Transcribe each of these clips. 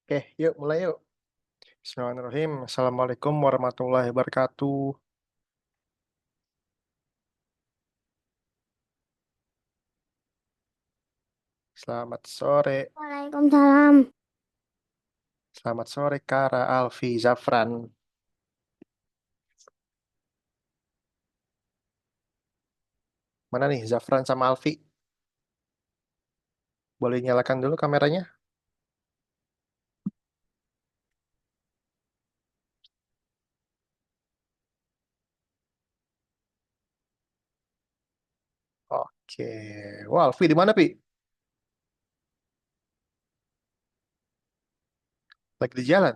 Oke, yuk mulai yuk. Bismillahirrahmanirrahim. Assalamualaikum warahmatullahi wabarakatuh. Selamat sore. Waalaikumsalam. Selamat sore, Kara, Alfi, Zafran. Mana nih, Zafran sama Alfi? Boleh nyalakan dulu kameranya? Oke. Wah, Alfi di mana, Pi? Lagi di jalan.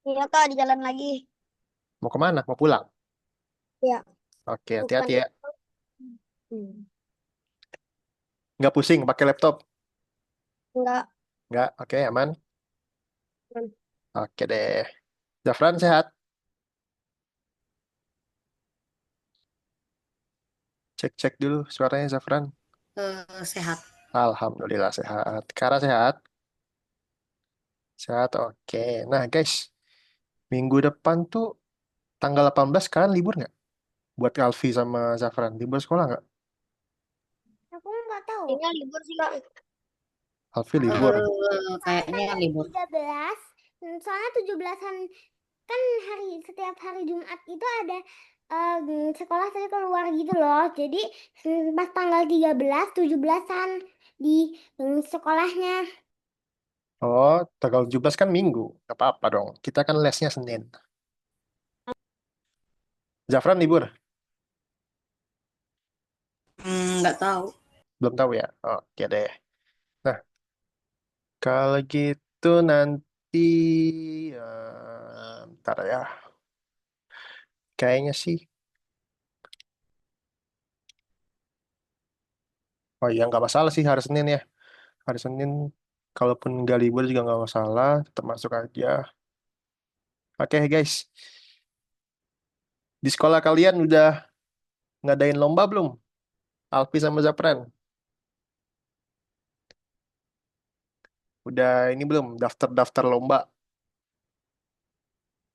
Iya kak, di jalan lagi. Mau kemana? Mau pulang? Ya, Oke, bukan hati-hati ya. itu. Nggak pusing pakai laptop? Enggak. Nggak. Oke, aman. Oke deh. Zafran sehat? Cek-cek dulu suaranya, Zafran. Sehat. Alhamdulillah sehat. Kara sehat? Sehat, oke. Nah, guys. Minggu depan tuh tanggal 18 kalian libur nggak? Buat Alfi sama Zafran. Libur sekolah nggak? Aku nggak tahu. Kayaknya libur sih kak. Alfi Aku libur. soalnya kayaknya tanggal libur. 13, soalnya 17-an kan setiap hari Jumat itu ada sekolah saya keluar gitu loh. Jadi pas tanggal 13, 17-an di sekolahnya. Oh, tanggal 17 kan Minggu. Nggak apa-apa dong. Kita kan lesnya Senin. Zafran libur? Nggak tahu. Belum tahu ya? Oke deh. Nah, kalau gitu nanti... Bentar ya. Kayaknya sih. Oh iya, nggak masalah sih hari Senin ya. Hari Senin, kalaupun nggak libur juga nggak masalah. Tetap masuk aja. Oke guys. Di sekolah kalian udah ngadain lomba belum? Alfi sama Zafran? Udah ini belum? Daftar-daftar lomba?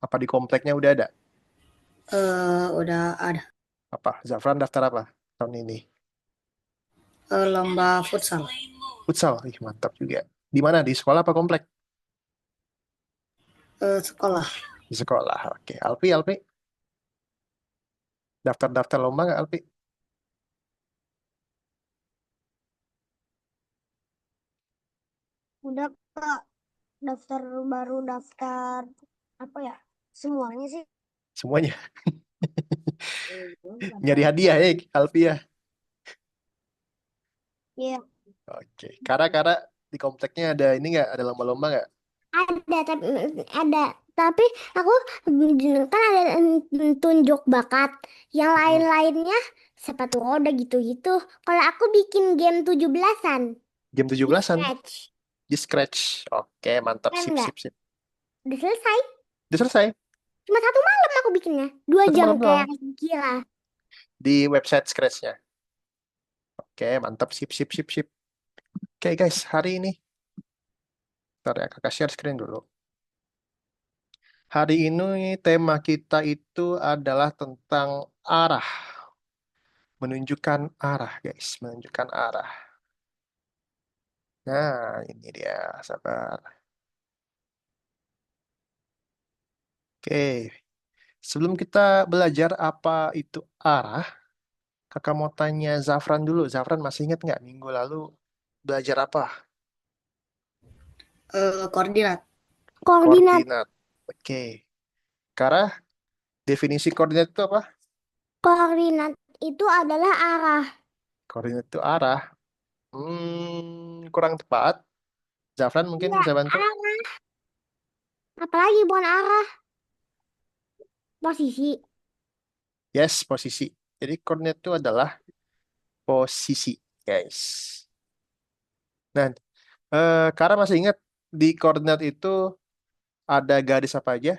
Apa di kompleknya udah ada? Udah ada Apa? Zafran daftar apa tahun ini? lomba futsal. Futsal. Ih, mantap juga. Di mana? Di sekolah apa komplek? Sekolah. Di sekolah. Oke. Alpi, Alpi. Daftar-daftar lomba nggak, Alpi? Udah kak, daftar baru daftar apa ya? Semuanya sih. Semuanya. Nyari Ada. hadiah ya, Alpi ya. Iya, Oke. Kara-kara di kompleknya ada ini nggak? Ada lomba-lomba nggak? ada tapi aku kan ada tunjuk bakat. Yang Hmm. lain-lainnya sepatu roda gitu-gitu. Kalau aku bikin game 17-an Jam tujuh di belasan Scratch. di Scratch. Oke, mantap. Kan Sip, enggak? sip, sip. Udah selesai. Udah selesai. Cuma 1 malam aku bikinnya. 2 jam Malam kayak doang. gila. Di website Scratch-nya. Oke, mantap. Sip, sip, sip, sip. Oke, guys. Hari ini. Ntar ya, kakak share screen dulu. Hari ini tema kita itu adalah tentang arah. Menunjukkan arah, guys. Menunjukkan arah. Nah, ini dia. Sabar. Oke. Sebelum kita belajar apa itu arah, kakak mau tanya Zafran dulu. Zafran masih ingat nggak minggu lalu belajar apa? Koordinat. Koordinat. Koordinat. Oke. Karena definisi koordinat itu apa? Koordinat itu adalah arah. Koordinat itu arah. Kurang tepat. Zafran mungkin Iya, bisa bantu? arah. Apalagi bukan arah. Posisi. Yes, posisi. Jadi koordinat itu adalah posisi, guys. Nah, Kara masih ingat di koordinat itu ada garis apa aja?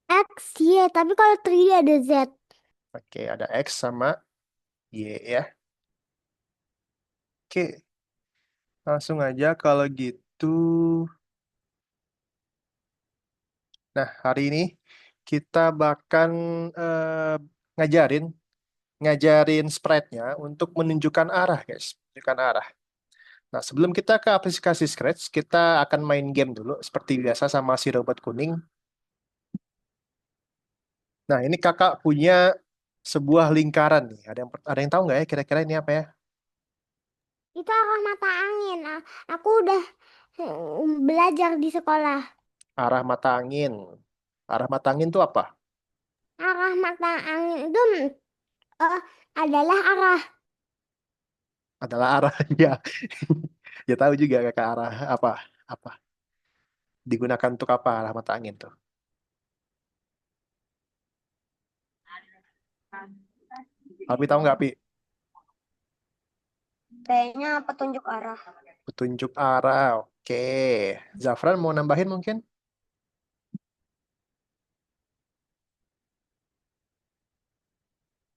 X, Y. Tapi kalau 3D ada Z. Oke, ada X sama Y ya. Oke, Langsung aja kalau gitu. Nah, hari ini kita bahkan eh, ngajarin ngajarin sprite-nya untuk menunjukkan arah, guys. Menunjukkan arah. Nah, sebelum kita ke aplikasi Scratch, kita akan main game dulu seperti biasa sama si robot kuning. Nah, ini kakak punya sebuah lingkaran nih. Ada yang tahu nggak ya kira-kira ini apa ya? Itu arah mata angin. Aku udah belajar di sekolah. Arah mata angin. Arah mata angin itu apa? Arah mata angin itu eh, adalah arah. Adalah arah ya. Ya tahu juga kakak arah apa? Apa? Digunakan untuk apa arah mata angin tuh? Alpi tahu nggak, Pi? Kayaknya petunjuk arah. Petunjuk arah. Oke. Zafran mau nambahin mungkin?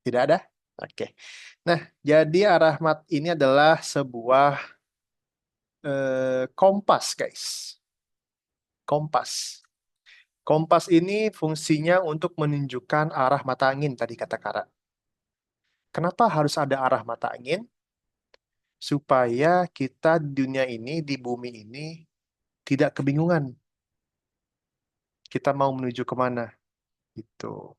Tidak ada? Oke. Nah, jadi arah mat ini adalah sebuah kompas, guys. Kompas. Kompas ini fungsinya untuk menunjukkan arah mata angin, tadi kata Kara. Kenapa harus ada arah mata angin? Supaya kita di dunia ini, di bumi ini, tidak kebingungan. Kita mau menuju kemana? Gitu.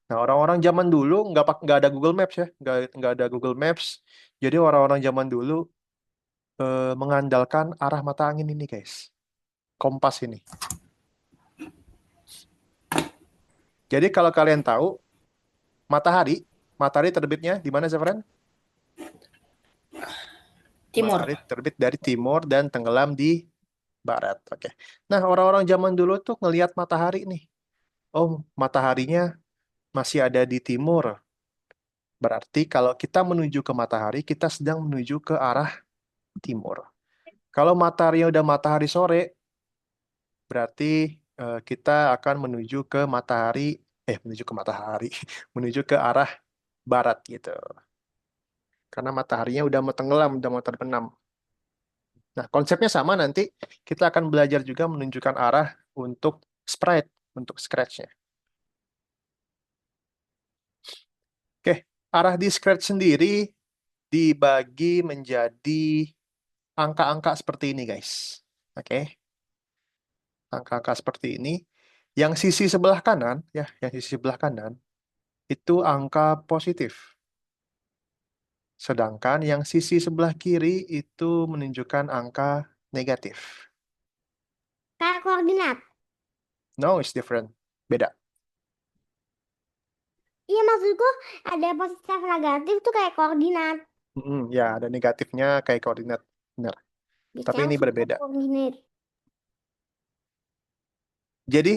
Nah, orang-orang zaman dulu nggak ada Google Maps ya, nggak ada Google Maps. Jadi orang-orang zaman dulu mengandalkan arah mata angin ini, guys. Kompas ini. Jadi kalau kalian tahu matahari, matahari terbitnya di mana, Zafran? Timur. Matahari terbit dari timur dan tenggelam di barat. Oke. Nah, orang-orang zaman dulu tuh ngelihat matahari nih. Oh, mataharinya masih ada di timur. Berarti kalau kita menuju ke matahari, kita sedang menuju ke arah timur. Kalau mataharinya udah matahari sore, berarti kita akan menuju ke matahari, menuju ke arah barat gitu. Karena mataharinya udah mau tenggelam, udah mau terbenam. Nah, konsepnya sama nanti. Kita akan belajar juga menunjukkan arah untuk sprite, untuk scratch-nya. Oke, arah di scratch sendiri dibagi menjadi angka-angka seperti ini, guys. Oke, angka-angka seperti ini. Yang sisi sebelah kanan, ya, yang sisi sebelah kanan, itu angka positif. Sedangkan yang sisi sebelah kiri itu menunjukkan angka negatif. Kayak koordinat. No, it's different. Beda. Iya maksudku ada positif negatif tuh kayak koordinat. Ya, ada negatifnya kayak koordinat. Benar. Tapi Biasanya ini aku suka berbeda. koordinat. Jadi,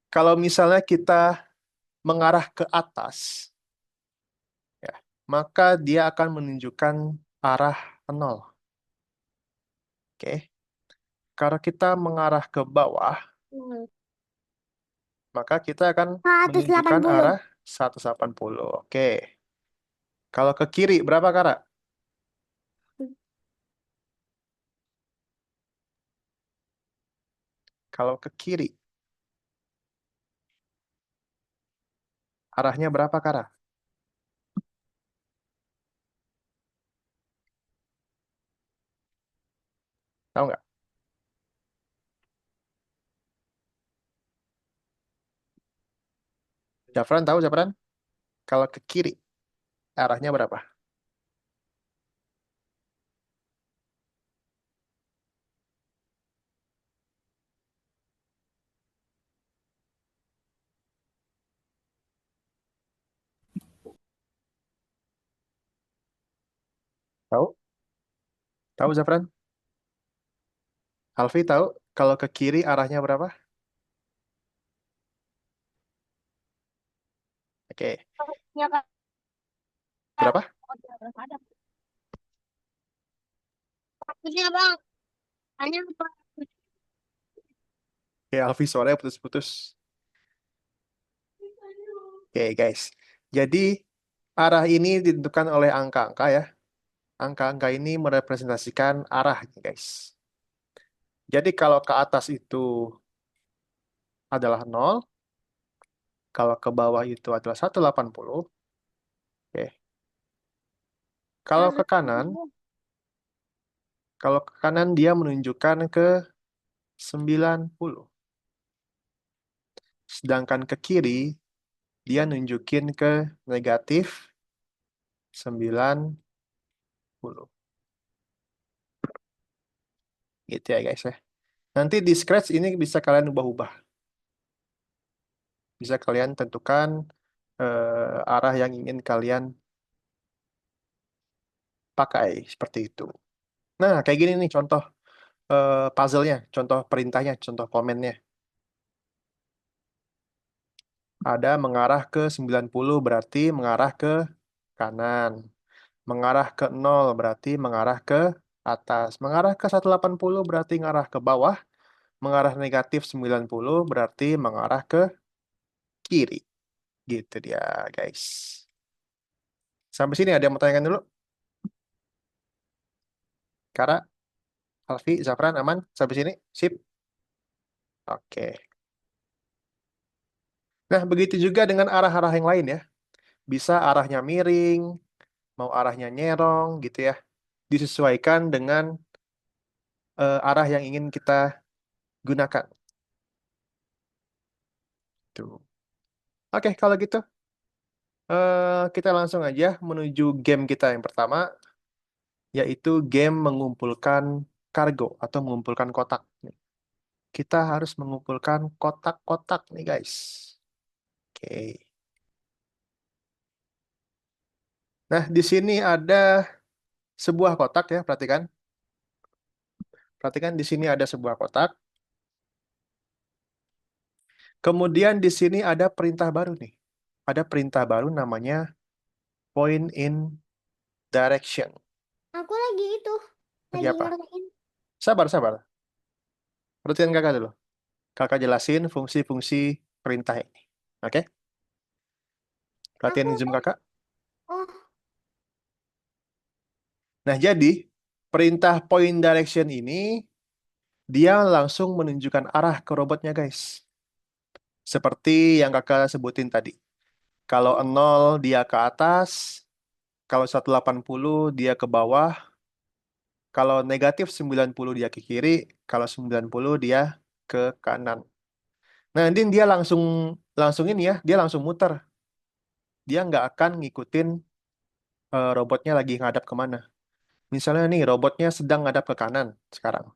kalau misalnya kita mengarah ke atas, ya, maka dia akan menunjukkan arah 0. Oke. Kalau kita mengarah ke bawah, maka kita akan menunjukkan 180. arah 180. Oke. Kalau ke kiri, berapa, Kara? Kalau ke kiri, arahnya berapa, Kara? Tahu nggak? Zafran tahu, Zafran? Kalau ke kiri, arahnya berapa? Tahu? Tahu, Zafran? Alfi tahu? Kalau ke kiri, arahnya berapa? Oke. Ya, Kak. Berapa? Maksudnya bang, hanya apa? Oke, Alfi suaranya putus-putus. Oke, guys. Jadi, arah ini ditentukan oleh angka-angka ya. Angka-angka ini merepresentasikan arah, guys. Jadi kalau ke atas itu adalah 0, kalau ke bawah itu adalah 180. Oke. Kalau ke kanan, dia menunjukkan ke 90. Sedangkan ke kiri, dia nunjukin ke negatif 90. Gitu ya guys ya. Nanti di Scratch ini bisa kalian ubah-ubah. Bisa kalian tentukan arah yang ingin kalian pakai seperti itu. Nah, kayak gini nih contoh puzzle-nya, contoh perintahnya, contoh komennya. Ada mengarah ke 90 berarti mengarah ke kanan. Mengarah ke 0 berarti mengarah ke atas. Mengarah ke 180 berarti mengarah ke bawah. Mengarah negatif 90 berarti mengarah ke kiri. Gitu dia, guys. Sampai sini ada yang mau tanyakan dulu? Kara, Alfi, Zafran, aman? Sampai sini? Sip? Oke. Nah, begitu juga dengan arah-arah yang lain ya. Bisa arahnya miring, mau arahnya nyerong gitu ya. Disesuaikan dengan arah yang ingin kita gunakan. Tuh. Oke, kalau gitu kita langsung aja menuju game kita yang pertama, yaitu game mengumpulkan kargo atau mengumpulkan kotak. Kita harus mengumpulkan kotak-kotak nih guys. Oke. Nah, di sini ada sebuah kotak ya, perhatikan. Perhatikan di sini ada sebuah kotak. Kemudian di sini ada perintah baru nih. Ada perintah baru namanya point in direction. Aku lagi itu, Lagi lagi apa? ngerjain. Sabar, sabar. Perhatikan kakak dulu. Kakak jelasin fungsi-fungsi perintah ini. Oke? Aku, Perhatian Zoom kakak. oh, Nah, jadi perintah point direction ini dia langsung menunjukkan arah ke robotnya, guys. Seperti yang kakak sebutin tadi. Kalau 0 dia ke atas, kalau 180 dia ke bawah, kalau negatif 90 dia ke kiri, kalau 90 dia ke kanan. Nah, nanti dia langsung langsung ini ya, dia langsung muter. Dia nggak akan ngikutin robotnya lagi ngadap kemana. Misalnya nih, robotnya sedang ngadap ke kanan sekarang.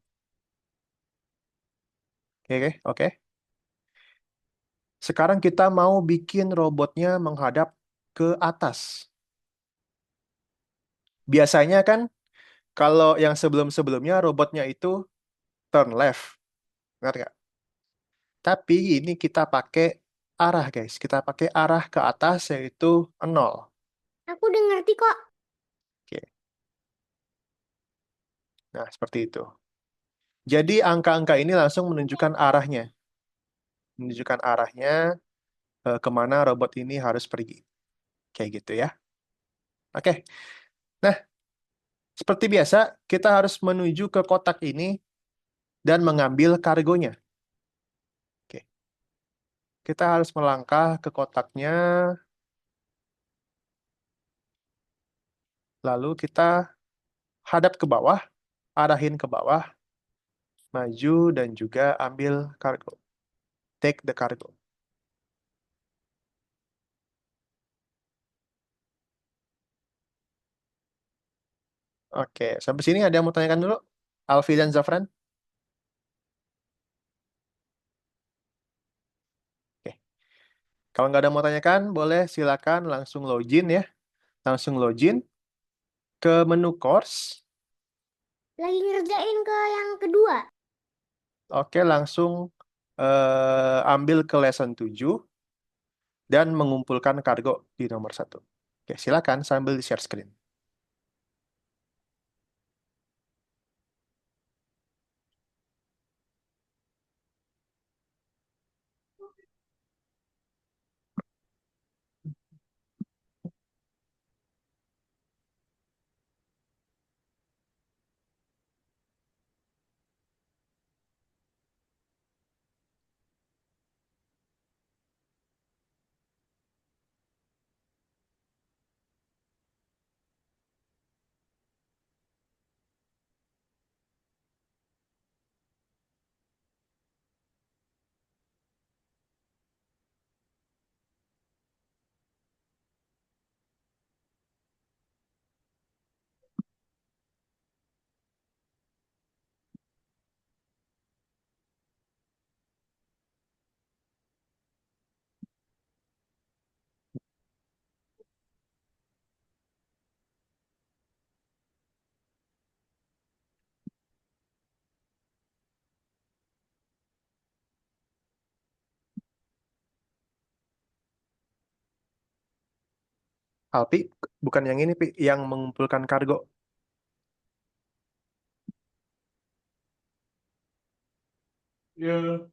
Oke, oke, oke. Sekarang kita mau bikin robotnya menghadap ke atas. Biasanya kan kalau yang sebelum-sebelumnya robotnya itu turn left. Ngerti nggak? Tapi ini kita pakai arah, guys. Kita pakai arah ke atas yaitu 0. aku udah ngerti kok. Oke. Nah, seperti itu. Jadi angka-angka ini langsung menunjukkan arahnya. Menunjukkan arahnya kemana robot ini harus pergi. Kayak gitu ya. Oke. Nah, seperti biasa, kita harus menuju ke kotak ini dan mengambil kargonya. Oke. Kita harus melangkah ke kotaknya, lalu kita hadap ke bawah, arahin ke bawah, maju, dan juga ambil kargo. Take the cargo. Oke, sampai sini ada yang mau tanyakan dulu? Alfi dan Zafran? Oke. Kalau nggak ada yang mau tanyakan, boleh silakan langsung login ya. Langsung login ke menu course. Lagi ngerjain ke yang kedua. Oke, langsung ambil ke lesson 7 dan mengumpulkan kargo di nomor 1. Oke, silakan sambil di share screen. Alpi bukan yang ini, Pi, yang mengumpulkan kargo. Iya.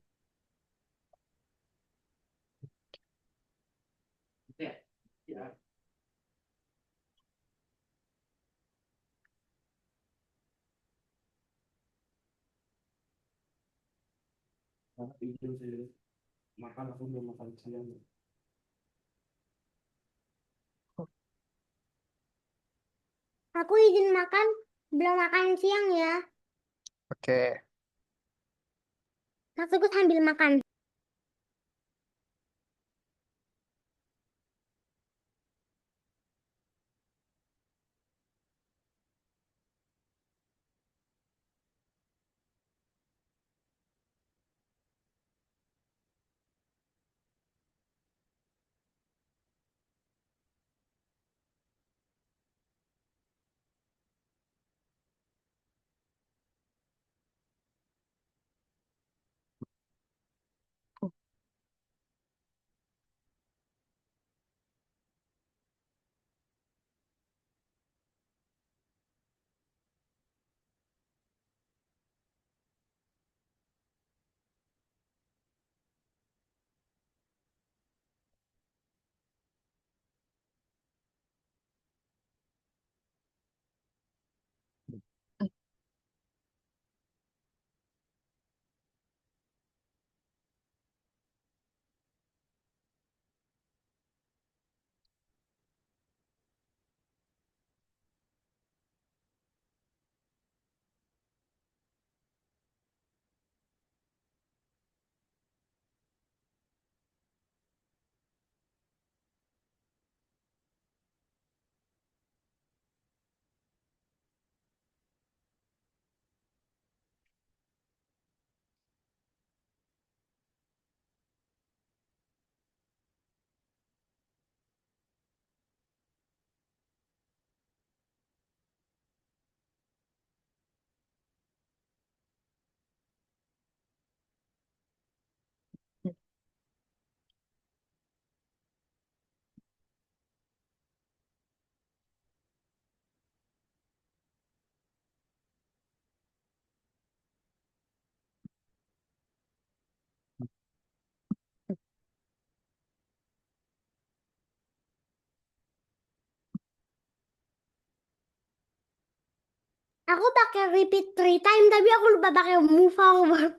Ya. Itu sih. Makan aku belum makan siang. Aku izin makan, belum makan siang ya. Oke. Maksudku sambil makan. Aku pakai repeat 3 times, tapi aku lupa pakai move forward.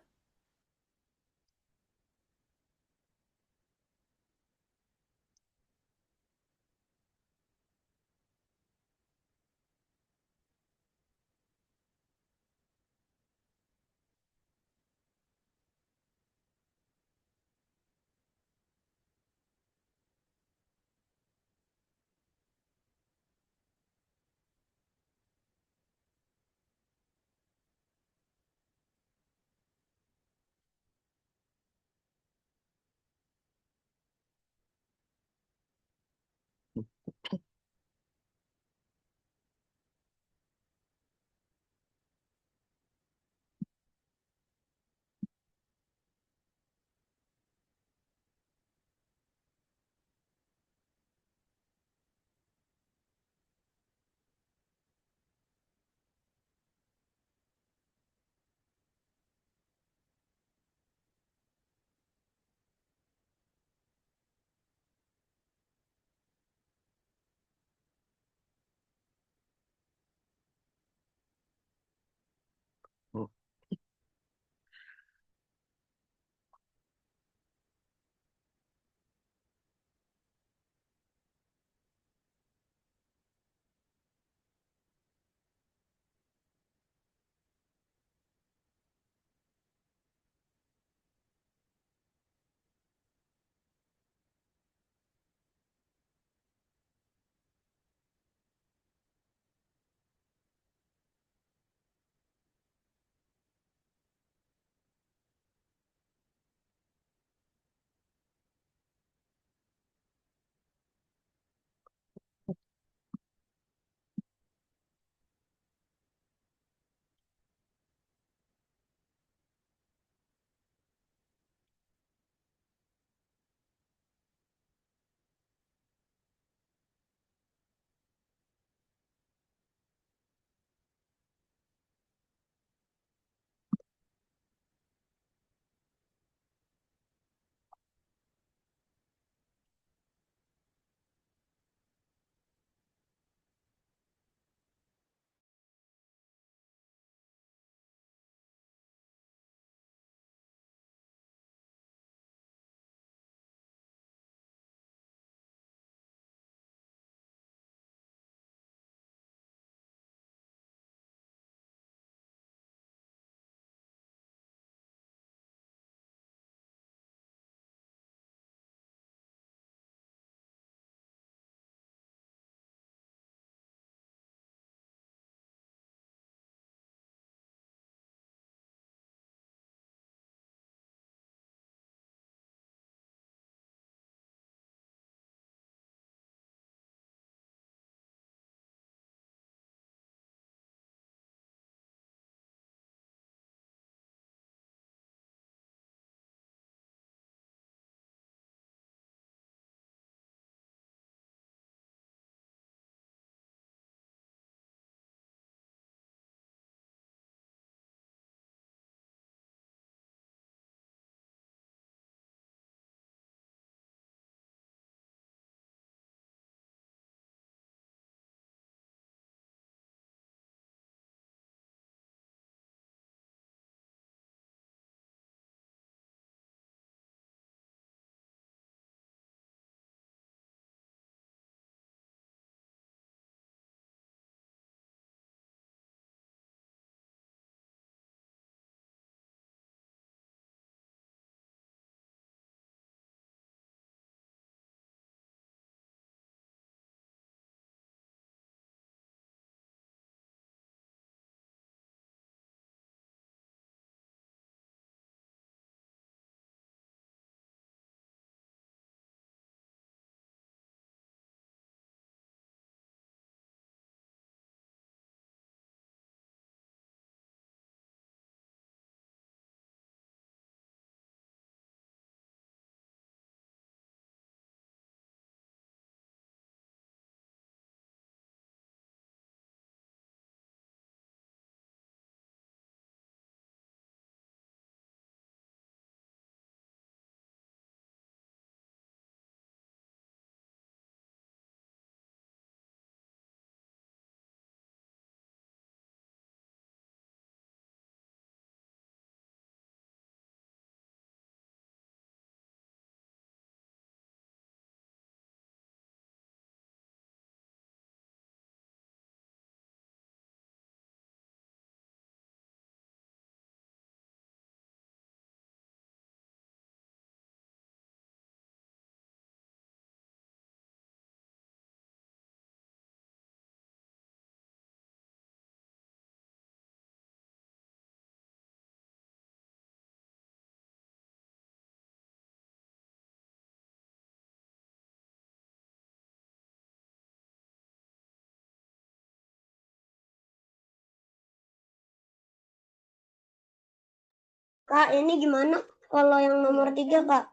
Kak, ini gimana kalau yang nomor 3, Kak?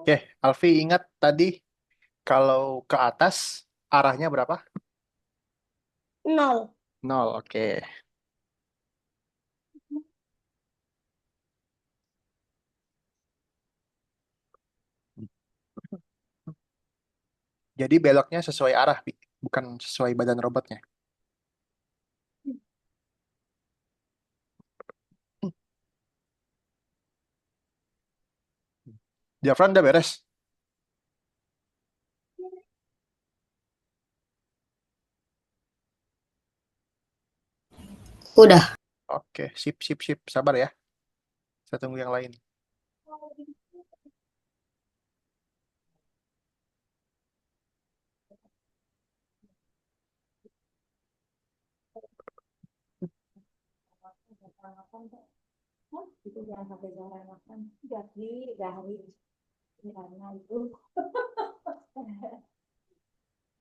Oke, Alfi ingat tadi kalau ke atas arahnya berapa? 0. Nol, oke. Jadi beloknya sesuai arah, Pi. Bukan sesuai badan robotnya. Jafran udah beres? Udah. Oke, sip, sip, sip. Sabar ya. Saya tunggu yang lain. Itu jangan sampai Zahra makan. Jadi dari karena itu.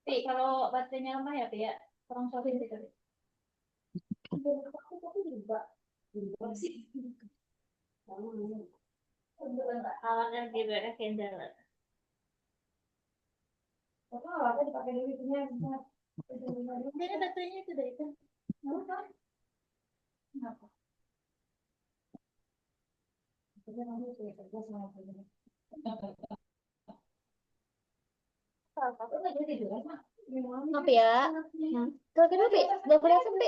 Tapi kalau baterainya lemah ya, Pi, ya. Tolong cobain deh, Pi. Tapi juga sih. Awalnya gitu ya, Kendall. Apa awalnya dipakai dulu itunya. Ini baterainya itu dari itu. Kenapa? Jadi nanti saya kerja sama ini. Aku nggak jadi tidur kan? Apa ya? Kalau kedua, Pi, udah kelihatan, Pi.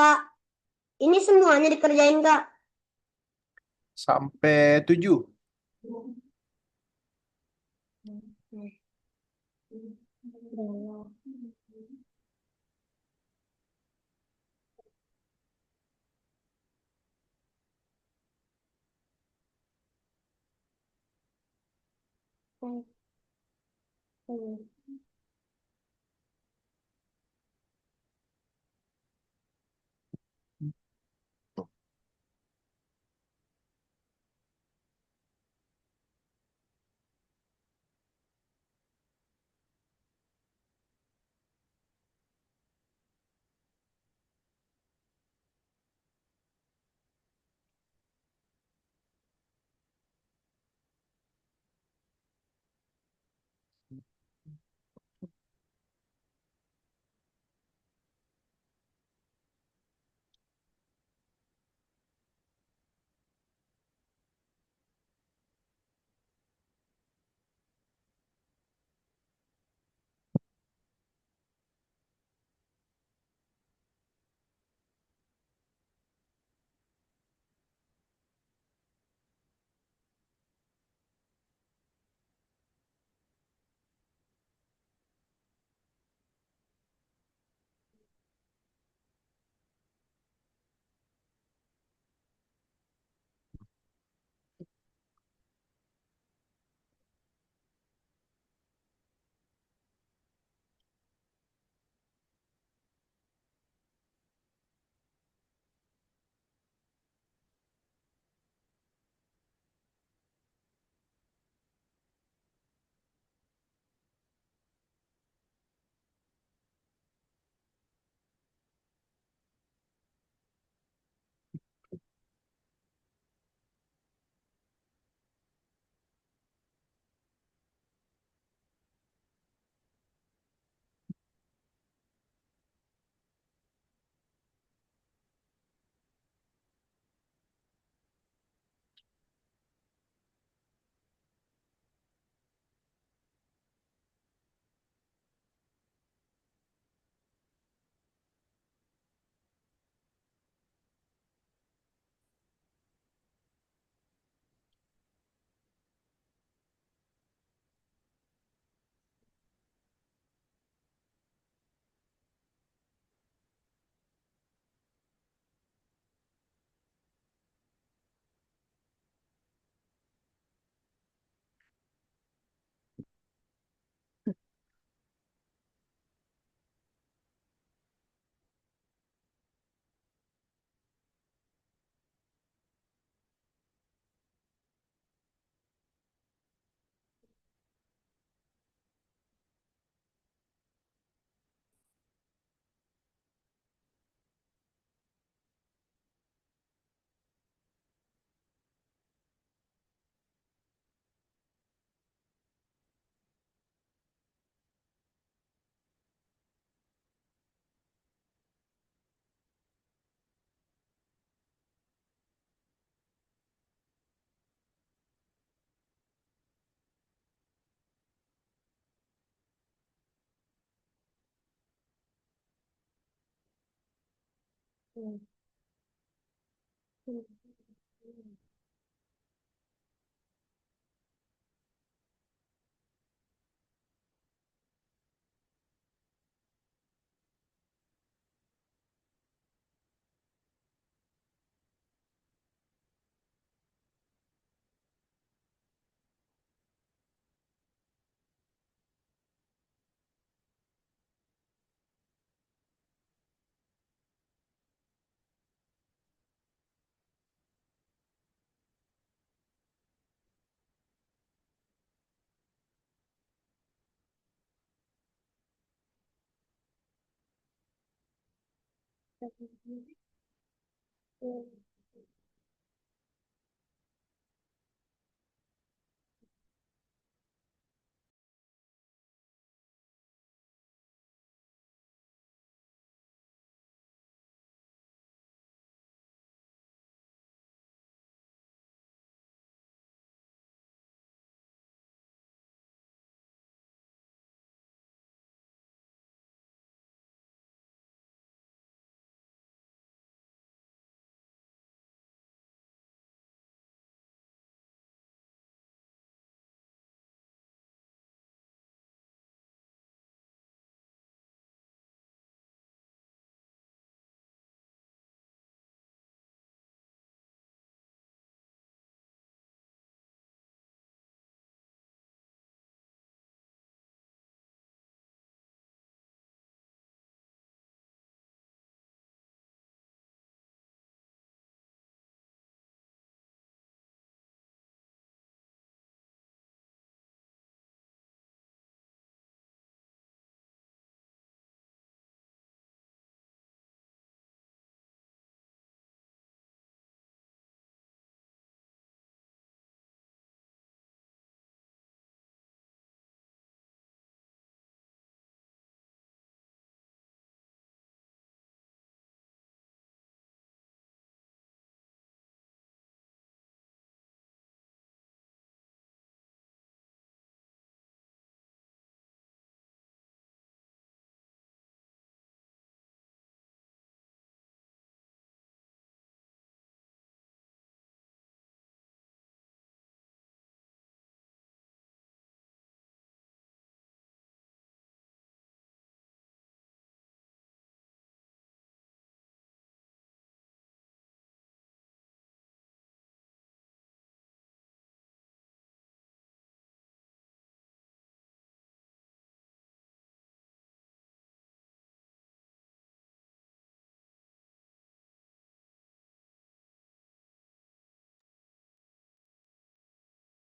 Kak, ini semuanya dikerjain, Kak. Sampai 7.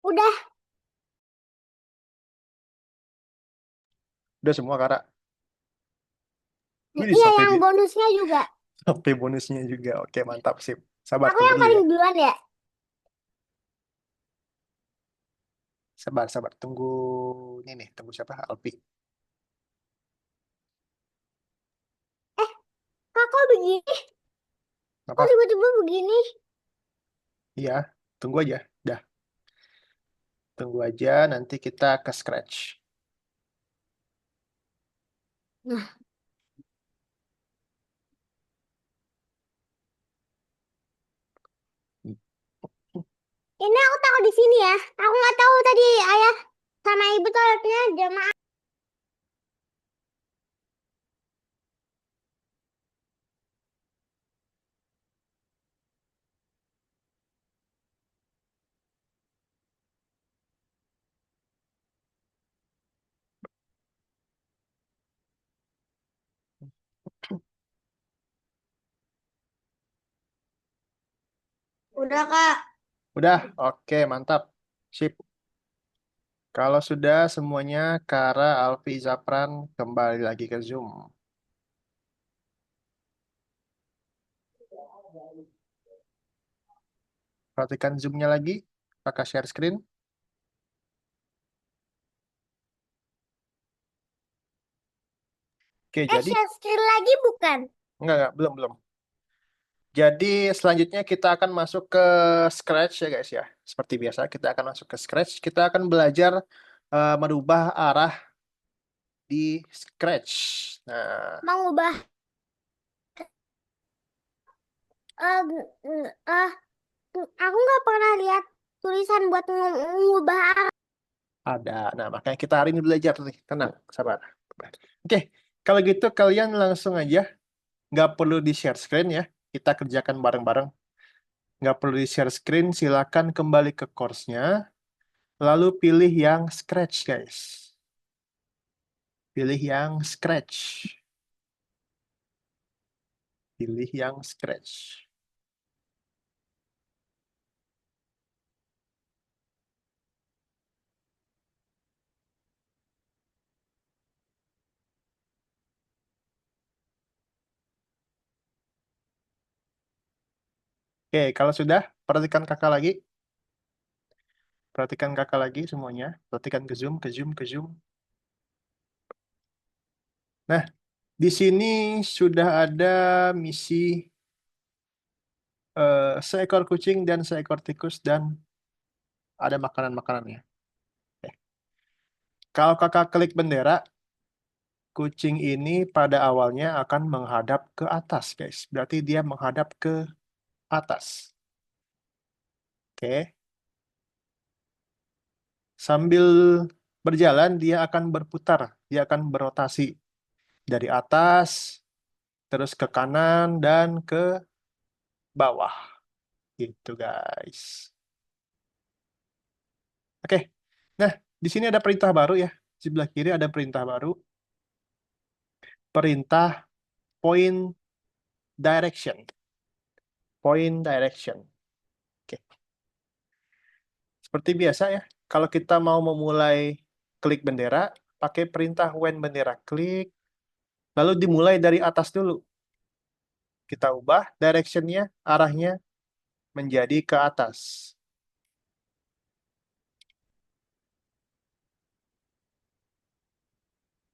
Udah, Udah semua, Kara. Wih, iya sampai yang bonusnya juga. sampai bonusnya juga. Oke, mantap, sip. Sabar, Aku tunggu yang dulu paling ya. duluan ya. Sabar, sabar. Tunggu ini nih, tunggu siapa? Alpi. Kak, kok begini? Kok Apa? tiba-tiba begini? Iya, tunggu aja. Dah, tunggu aja. Nanti kita ke scratch. Nah, ini aku taruh di sini ya. Aku nggak tahu tadi ayah sama ibu taruhnya jamaah. Udah kak. Udah, oke, mantap. Sip. Kalau sudah semuanya, Kara, Alfi, Zapran kembali lagi ke Zoom. Perhatikan Zoom-nya lagi. Apakah share screen? Oke, jadi Share screen lagi bukan? enggak, belum, belum. Jadi selanjutnya kita akan masuk ke Scratch ya guys ya. Seperti biasa kita akan masuk ke Scratch. Kita akan belajar merubah arah di Scratch. Nah, Mau ubah eh, eh, eh, aku nggak pernah lihat tulisan buat ngubah arah. Ada. Nah, makanya kita hari ini belajar nih. Tenang, sabar. Oke, kalau gitu kalian langsung aja. Nggak perlu di-share screen ya. Kita kerjakan bareng-bareng. Nggak perlu di-share screen. Silakan kembali ke course-nya. Lalu pilih yang Scratch, guys. Pilih yang Scratch. Pilih yang Scratch. Oke, kalau sudah, perhatikan kakak lagi. Perhatikan kakak lagi semuanya. Perhatikan ke zoom, ke zoom, ke zoom. Nah, di sini sudah ada misi seekor kucing dan seekor tikus dan ada makanan-makanannya. Oke. Kalau kakak klik bendera, kucing ini pada awalnya akan menghadap ke atas, guys. Berarti dia menghadap ke atas. Oke. Sambil berjalan, dia akan berputar. Dia akan berotasi dari atas, terus ke kanan, dan ke bawah. Gitu, guys. Oke. Nah, di sini ada perintah baru ya. Di sebelah kiri ada perintah baru. Perintah point direction. Point direction. Oke. Seperti biasa ya, kalau kita mau memulai klik bendera, pakai perintah when bendera klik, lalu dimulai dari atas dulu. Kita ubah directionnya, arahnya menjadi ke atas.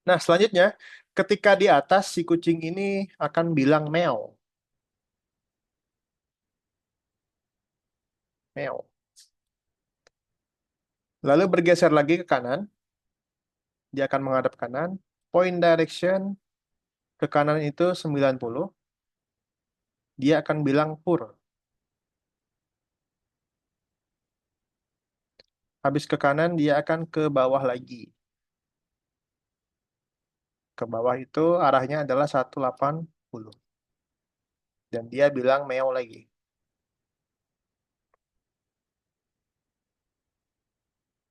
Nah, selanjutnya, ketika di atas, si kucing ini akan bilang meow. Meow. Lalu bergeser lagi ke kanan, dia akan menghadap kanan. Point direction ke kanan itu 90. Dia akan bilang pur. Habis ke kanan, dia akan ke bawah lagi. Ke bawah itu arahnya adalah 180. Dan dia bilang meow lagi.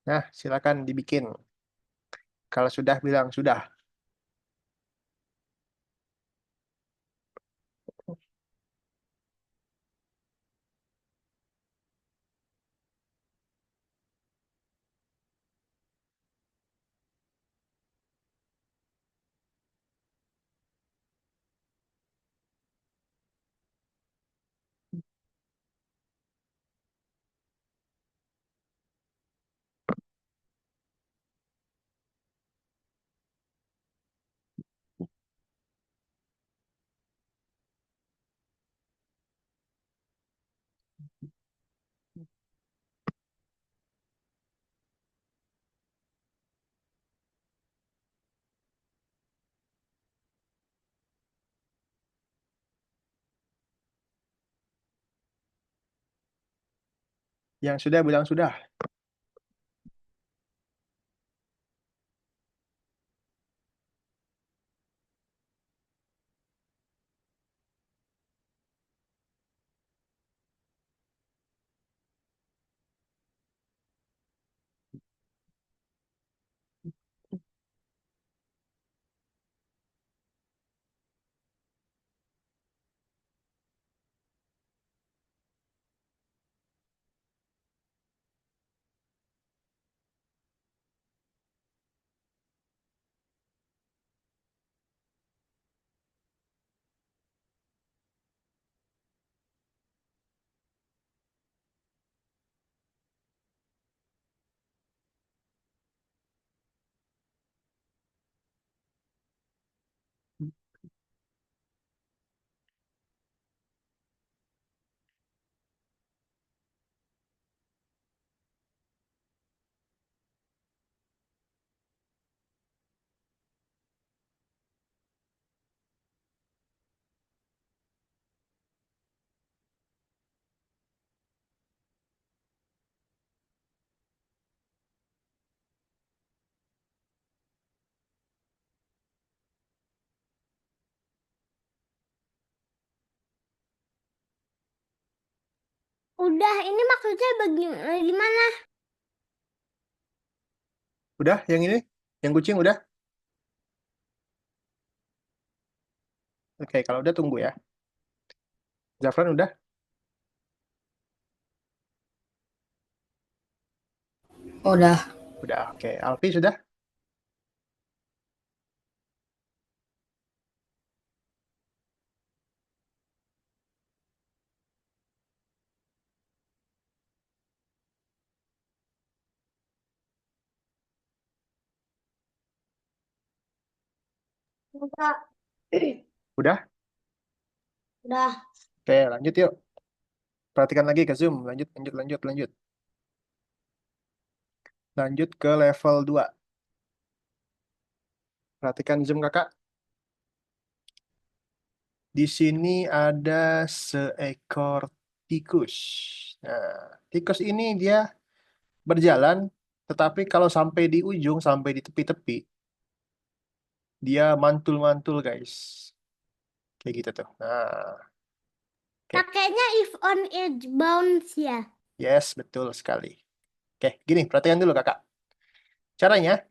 Nah, silakan dibikin. Kalau sudah, bilang sudah. Yang sudah, bilang sudah. Udah, ini maksudnya gimana? Udah, yang ini? Yang kucing udah? Oke, kalau udah tunggu ya. Zafran udah? Udah. Udah, oke. Alfi sudah? Enggak. Udah? Udah. Oke, lanjut yuk. Perhatikan lagi ke Zoom. Lanjut, lanjut, lanjut, lanjut. Lanjut ke level 2. Perhatikan Zoom kakak. Di sini ada seekor tikus. Nah, tikus ini dia berjalan, tetapi kalau sampai di ujung, sampai di tepi-tepi, dia mantul-mantul, guys. Kayak gitu tuh. Nah, oke. Pakainya if on edge bounce ya. Yes, betul sekali. Oke, gini, perhatikan dulu kakak. Caranya,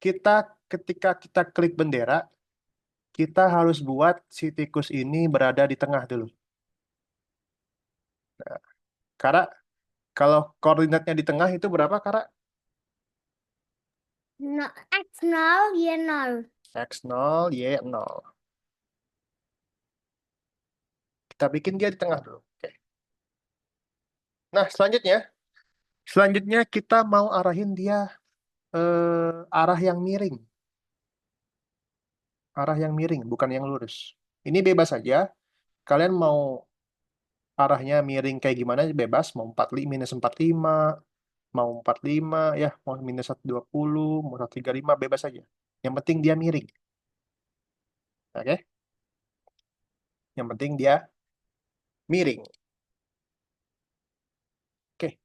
kita ketika kita klik bendera, kita harus buat si tikus ini berada di tengah dulu. Nah, Kara, kalau koordinatnya di tengah itu berapa, Kara? No, X0, Y0. X0, Y0. Kita bikin dia di tengah dulu. Oke. Nah, selanjutnya kita mau arahin dia arah yang miring. Arah yang miring, bukan yang lurus. Ini bebas saja. Kalian mau arahnya miring kayak gimana bebas. Mau 45, minus 45, mau 45, ya, mau minus 120, mau 135, bebas saja. Yang penting dia miring. Oke? Yang penting dia miring. Oke.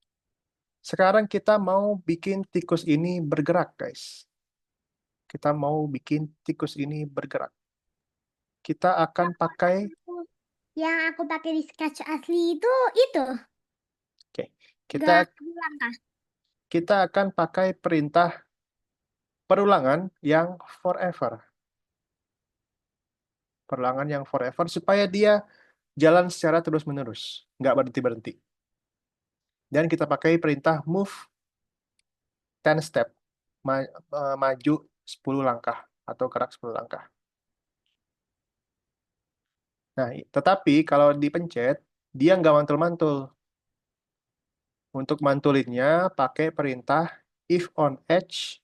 Sekarang kita mau bikin tikus ini bergerak, guys. Kita mau bikin tikus ini bergerak. Kita akan pakai, Yang aku pakai di sketch asli itu. oke, kita Gerak langkah. kita akan pakai perintah perulangan yang forever. Perulangan yang forever supaya dia jalan secara terus-menerus, nggak berhenti-berhenti. Dan kita pakai perintah move 10 step, maju 10 langkah atau gerak 10 langkah. Nah, tetapi kalau dipencet, dia nggak mantul-mantul. Untuk mantulinnya pakai perintah if on edge,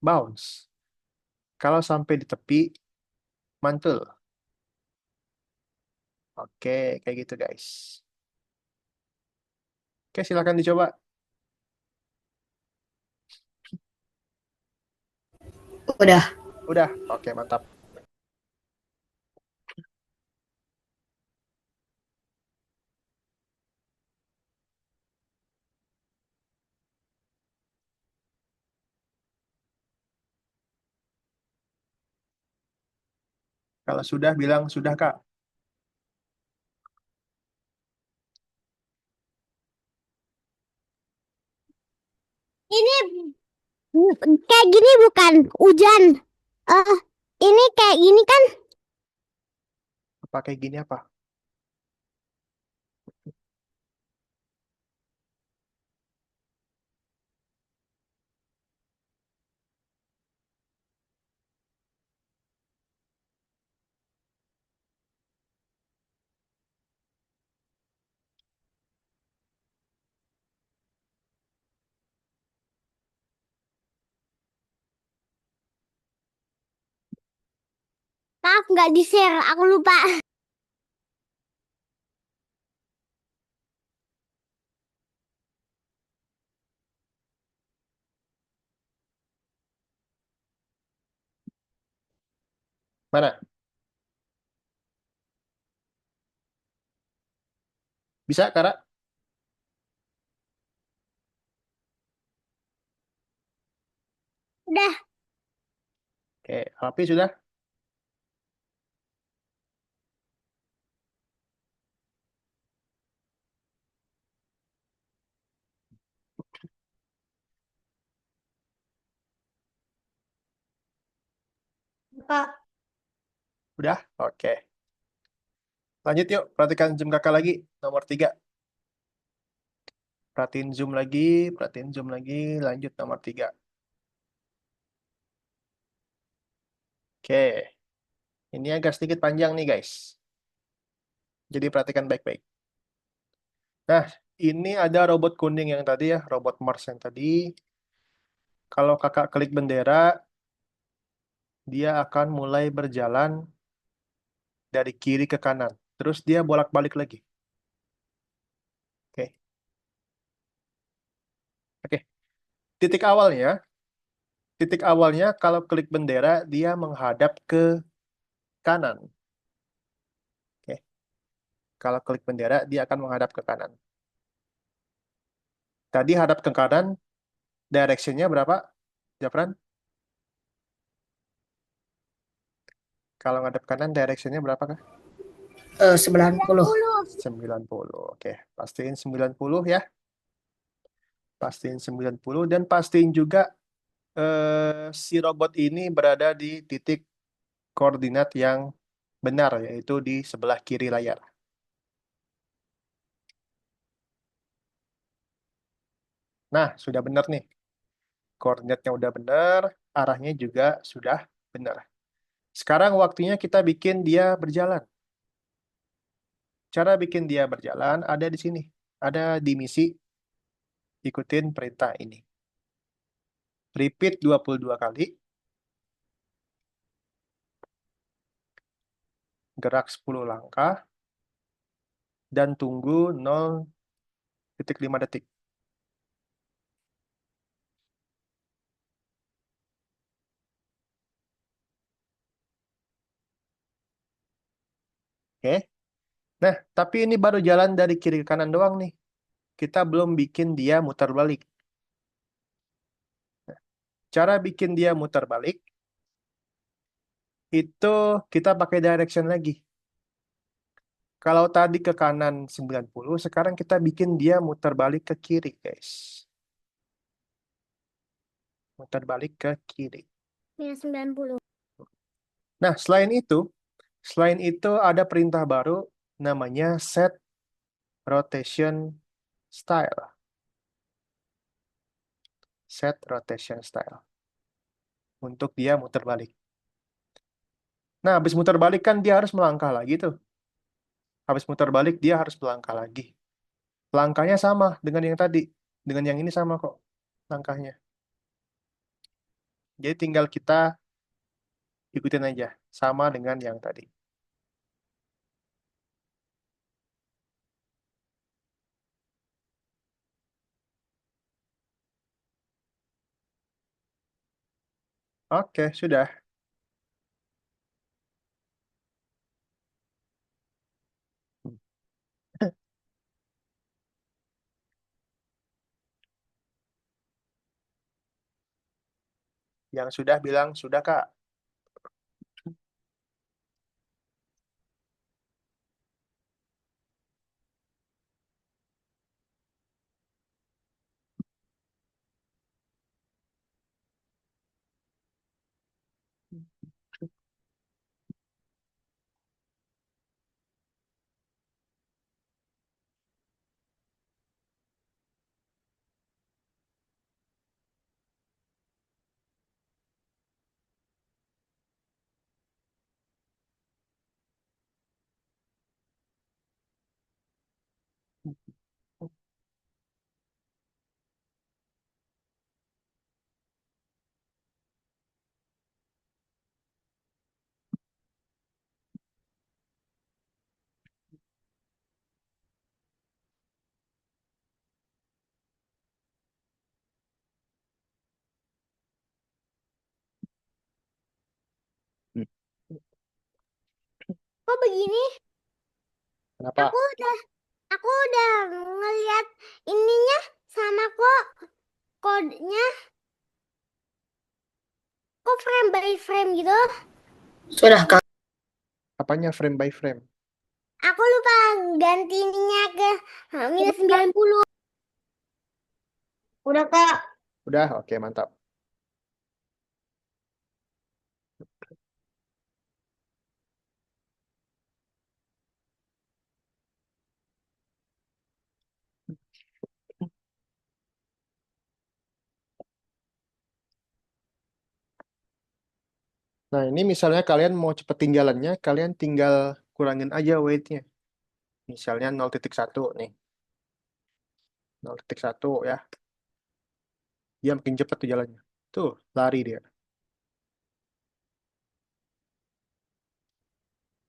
bounce. Kalau sampai di tepi, mantul. Oke, kayak gitu guys. Oke, silakan dicoba. Udah. Udah, oke mantap. Kalau sudah bilang sudah Kak. Ini kayak gini bukan? Hujan. Ini kayak gini kan? Pakai gini apa? Maaf nggak di-share, aku lupa. Mana? Bisa, Kak? Udah, Oke, HP sudah? Kak. Udah? Oke. Lanjut yuk, perhatikan Zoom kakak lagi, nomor 3. Perhatiin Zoom lagi, lanjut nomor 3. Oke, ini agak sedikit panjang nih guys. Jadi perhatikan baik-baik. Nah, ini ada robot kuning yang tadi ya, robot Mars yang tadi. Kalau kakak klik bendera, dia akan mulai berjalan dari kiri ke kanan. Terus dia bolak-balik lagi. Oke. Oke. Titik awalnya kalau klik bendera, dia menghadap ke kanan. Oke. Kalau klik bendera, dia akan menghadap ke kanan. Tadi hadap ke kanan, direction-nya berapa, Jafran? Kalau ngadep kanan, direction-nya berapa kah? 90. 90. Oke, pastiin 90 ya. Pastiin 90 dan pastiin juga si robot ini berada di titik koordinat yang benar, yaitu di sebelah kiri layar. Nah, sudah benar nih. Koordinatnya udah benar, arahnya juga sudah benar. Sekarang waktunya kita bikin dia berjalan. Cara bikin dia berjalan ada di sini. Ada di misi, ikutin perintah ini. Repeat 22 kali. Gerak 10 langkah. Dan tunggu 0,5 detik. Oke. Nah, tapi ini baru jalan dari kiri ke kanan doang nih. Kita belum bikin dia muter balik. Cara bikin dia muter balik, itu kita pakai direction lagi. Kalau tadi ke kanan 90, sekarang kita bikin dia muter balik ke kiri, guys. Muter balik ke kiri. Minus 90. Nah, selain itu ada perintah baru namanya set rotation style. Set rotation style. Untuk dia muter balik. Nah, habis muter balik kan dia harus melangkah lagi tuh. Habis muter balik dia harus melangkah lagi. Langkahnya sama dengan yang tadi. Dengan yang ini sama kok langkahnya. Jadi tinggal kita ikutin aja. Sama dengan yang tadi. Oke, sudah. Yang sudah bilang, sudah Kak. Kok begini? Kenapa? Aku udah ngeliat ininya sama kok kodenya. Kok frame by frame gitu? Sudah, Kak. Apanya frame by frame? Aku lupa ganti ininya ke minus 90. Udah, Kak. Udah, oke, mantap. Nah, ini misalnya kalian mau cepetin jalannya, kalian tinggal kurangin aja weight-nya. Misalnya 0,1 nih. 0,1 ya. Dia makin cepat tuh jalannya. Tuh, lari dia.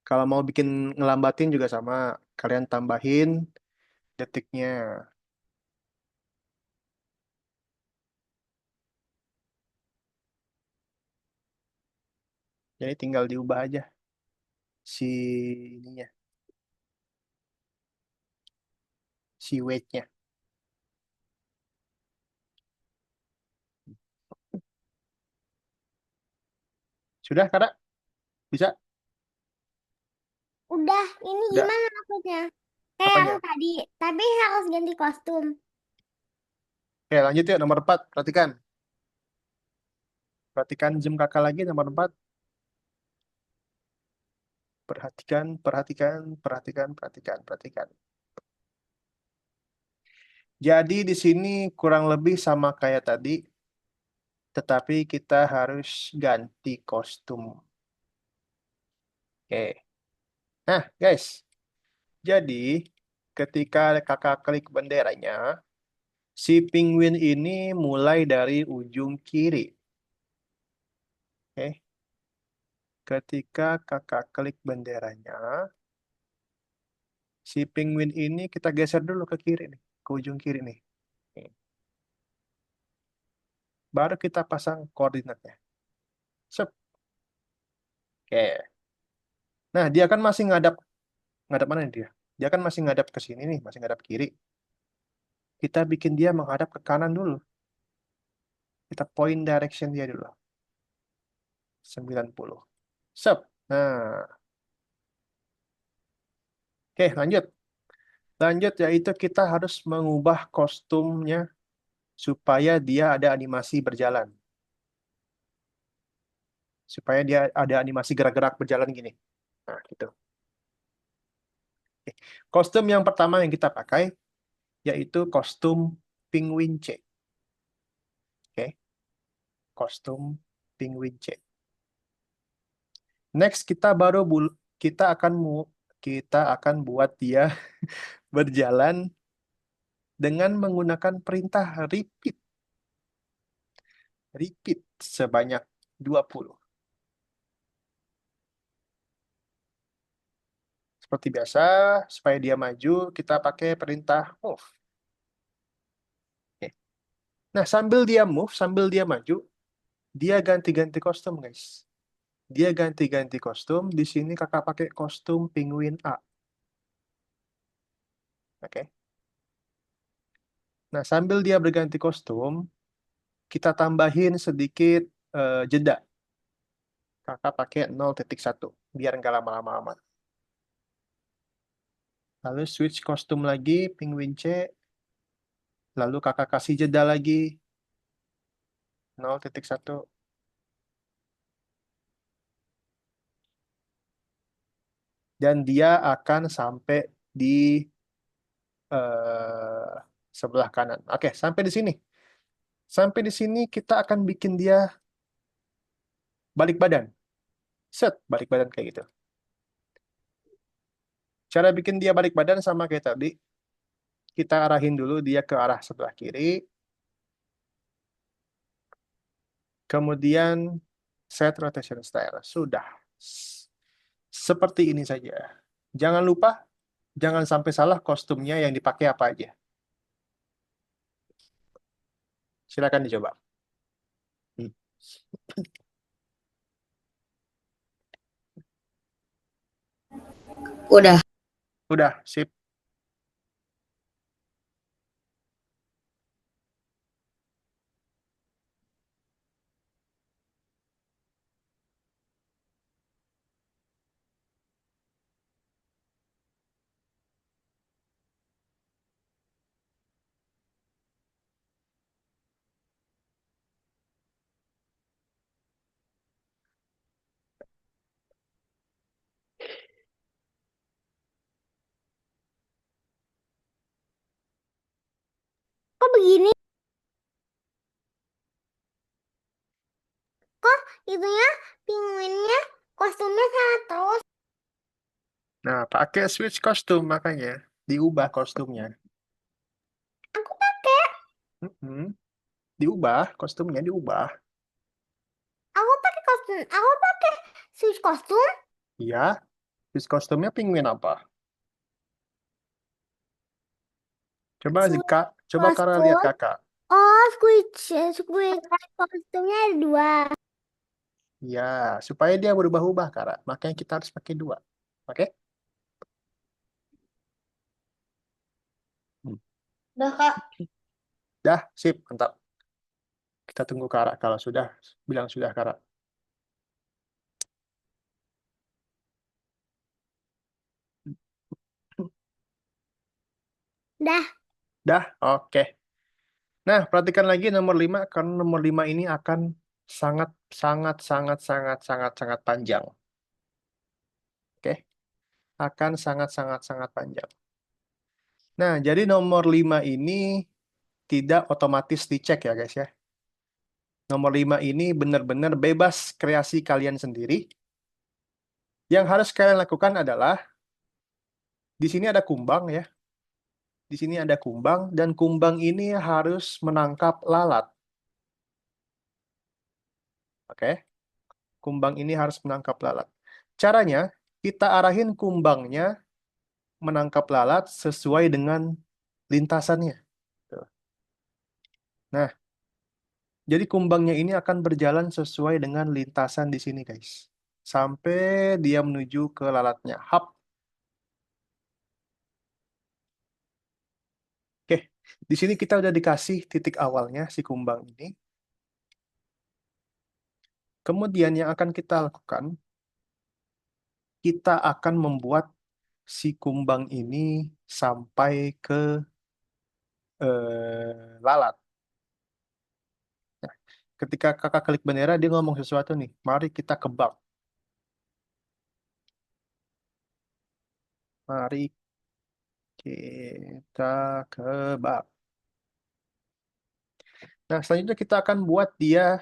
Kalau mau bikin ngelambatin juga sama. Kalian tambahin detiknya. Jadi tinggal diubah aja si ininya, si weight-nya. Sudah, Kak? Bisa? Udah, ini Udah. gimana maksudnya? Kayak yang Apanya? tadi, tapi harus ganti kostum. Oke, lanjut yuk. Nomor 4. Perhatikan. Perhatikan zoom kakak lagi. Nomor 4. Perhatikan, perhatikan, perhatikan, perhatikan, perhatikan. Jadi di sini kurang lebih sama kayak tadi, tetapi kita harus ganti kostum. Oke. Nah, guys. Jadi, ketika kakak klik benderanya, si penguin ini mulai dari ujung kiri. Oke. Ketika kakak klik benderanya, si penguin ini kita geser dulu ke kiri nih, ke ujung kiri nih. Oke. Baru kita pasang koordinatnya. Sep. Oke. Nah, dia kan masih ngadap ngadap mana nih dia? Dia kan masih ngadap ke sini nih, masih ngadap kiri. Kita bikin dia menghadap ke kanan dulu. Kita point direction dia dulu. 90. Sep. Nah, oke, lanjut. Lanjut yaitu kita harus mengubah kostumnya supaya dia ada animasi berjalan. Supaya dia ada animasi gerak-gerak berjalan gini. Nah, gitu. Oke. Kostum yang pertama yang kita pakai yaitu kostum penguin C. Oke. Kostum penguin C. Next kita akan buat dia berjalan dengan menggunakan perintah repeat. Repeat sebanyak 20. Seperti biasa, supaya dia maju, kita pakai perintah move. Oke. Nah, sambil dia move, sambil dia maju, dia ganti-ganti kostum, guys. Dia ganti-ganti kostum. Di sini kakak pakai kostum penguin A. Oke. Nah, sambil dia berganti kostum, kita tambahin sedikit jeda. Kakak pakai 0,1 biar nggak lama-lama amat. Lalu switch kostum lagi, penguin C. Lalu kakak kasih jeda lagi 0,1. Dan dia akan sampai di eh, sebelah kanan. Oke, sampai di sini. Sampai di sini kita akan bikin dia balik badan. Set, balik badan kayak gitu. Cara bikin dia balik badan sama kayak tadi. Kita arahin dulu dia ke arah sebelah kiri. Kemudian set rotation style. Sudah. Seperti ini saja. Jangan lupa, jangan sampai salah kostumnya yang dipakai apa aja. Silakan dicoba. Hmm. Udah. Udah, sip. Kok begini? Kok itunya penguinnya kostumnya sama terus. Nah, pakai switch kostum makanya diubah kostumnya. Aku pakai. Mm-mm. Diubah kostumnya diubah. Aku pakai kostum. Aku pakai switch kostum. Iya, switch kostumnya penguin apa? Coba Switch coba Kara lihat kostum. kakak. Oh, switch kostumnya ada 2. Ya, supaya dia berubah-ubah, Kara. Makanya kita harus pakai 2. Oke? Hmm. Udah, Kak. Dah, sip, mantap. Kita tunggu Kara. Kalau sudah, bilang sudah, Kara. Dah. Dah, oke. Nah, perhatikan lagi nomor 5, karena nomor 5 ini akan sangat, sangat, sangat, sangat, sangat, sangat panjang. Oke? Akan sangat, sangat, sangat panjang. Nah, jadi nomor 5 ini tidak otomatis dicek ya, guys ya. Nomor 5 ini benar-benar bebas kreasi kalian sendiri. Yang harus kalian lakukan adalah di sini ada kumbang ya. Di sini ada kumbang dan kumbang ini harus menangkap lalat. Oke. Kumbang ini harus menangkap lalat. Caranya kita arahin kumbangnya menangkap lalat sesuai dengan lintasannya. Tuh. Nah, jadi kumbangnya ini akan berjalan sesuai dengan lintasan di sini, guys. Sampai dia menuju ke lalatnya. Hap. Oke, di sini kita udah dikasih titik awalnya si kumbang ini. Kemudian yang akan kita lakukan, kita akan membuat si kumbang ini sampai ke lalat. Nah, ketika kakak klik bendera, dia ngomong sesuatu nih. Mari kita kebak. Mari kita kebak. Nah, selanjutnya kita akan buat dia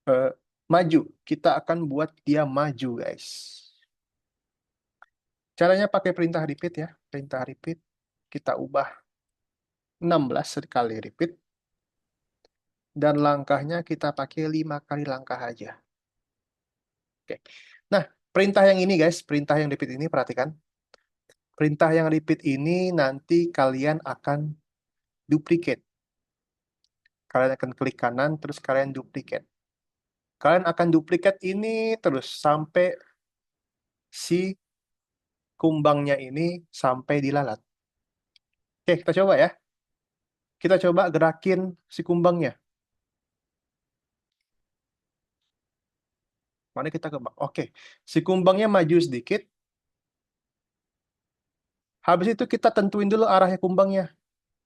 eh, maju. Kita akan buat dia maju, guys. Caranya pakai perintah repeat ya. Perintah repeat. Kita ubah 16 sekali repeat. Dan langkahnya kita pakai 5 kali langkah aja. Oke. Nah, perintah yang ini guys, perintah yang repeat ini perhatikan. Perintah yang repeat ini nanti kalian akan duplicate. Kalian akan klik kanan, terus kalian duplicate. Kalian akan duplicate ini terus sampai si kumbangnya ini sampai dilalat. Oke, kita coba ya. Kita coba gerakin si kumbangnya. Mana kita kebak? Oke, si kumbangnya maju sedikit. Habis itu kita tentuin dulu arahnya kumbangnya.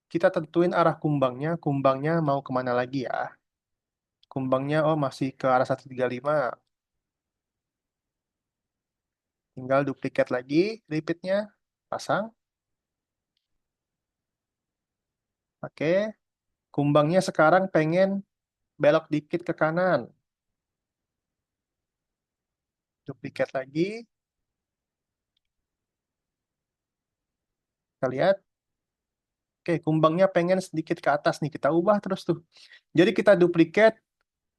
Kita tentuin arah kumbangnya. Kumbangnya mau kemana lagi ya? Kumbangnya, oh masih ke arah 135. Tinggal duplikat lagi, repeatnya. Pasang. Oke. Kumbangnya sekarang pengen belok dikit ke kanan. Duplikat lagi. Kita lihat. Oke, kumbangnya pengen sedikit ke atas nih. Kita ubah terus tuh. Jadi kita duplikat,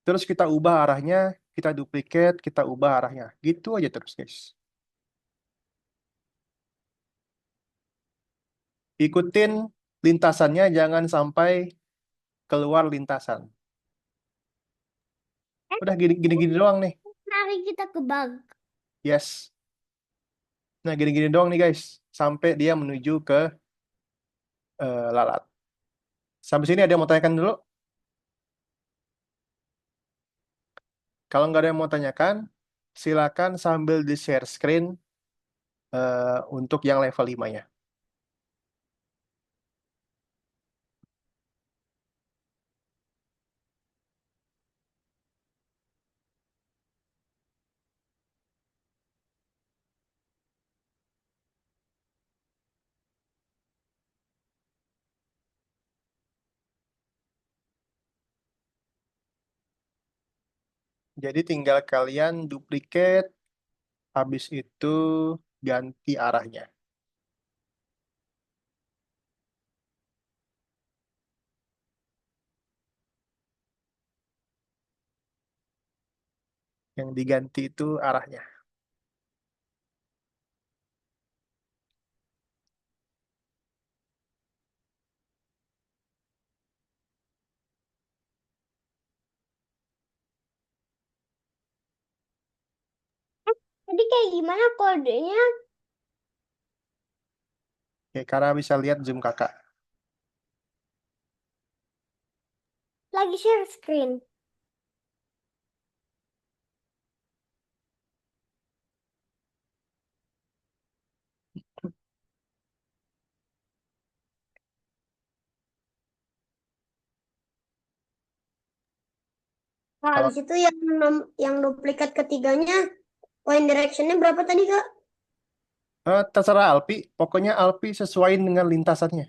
terus kita ubah arahnya. Kita duplikat, kita ubah arahnya. Gitu aja terus, guys. Ikutin lintasannya, jangan sampai keluar lintasan. Udah gini-gini doang nih. Mari kita kebak. Yes. Nah, gini-gini doang nih, guys. Sampai dia menuju ke lalat. Sampai sini ada yang mau tanyakan dulu? Kalau nggak ada yang mau tanyakan, silakan sambil di-share screen untuk yang level 5-nya. Jadi tinggal kalian duplicate Habis itu ganti arahnya. Yang diganti itu arahnya. Jadi kayak gimana kodenya? Oke, karena bisa lihat zoom kakak. Lagi share screen. Nah, Kalau habis itu yang duplikat ketiganya, One Direction-nya berapa tadi, Kak? terserah Alpi, pokoknya Alpi sesuaiin dengan lintasannya.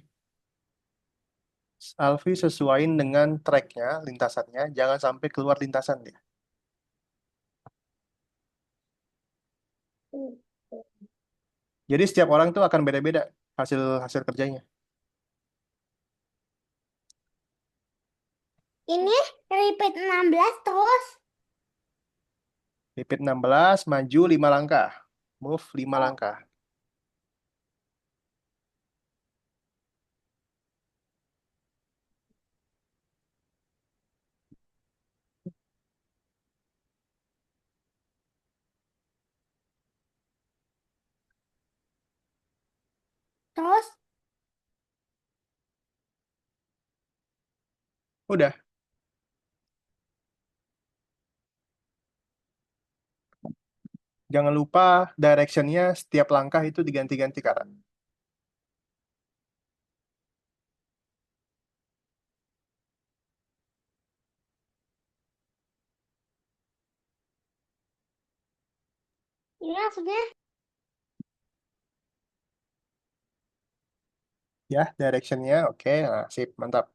Alfi sesuaiin dengan tracknya, lintasannya, jangan sampai keluar lintasan dia. Jadi setiap orang tuh akan beda-beda hasil hasil kerjanya. Ini repeat 16 terus. Repeat 16, maju 5 langkah. Move 5 langkah. Terus Udah, jangan lupa directionnya setiap langkah itu diganti-ganti kanan. ini maksudnya Ya, directionnya oke. Nah, sip, mantap.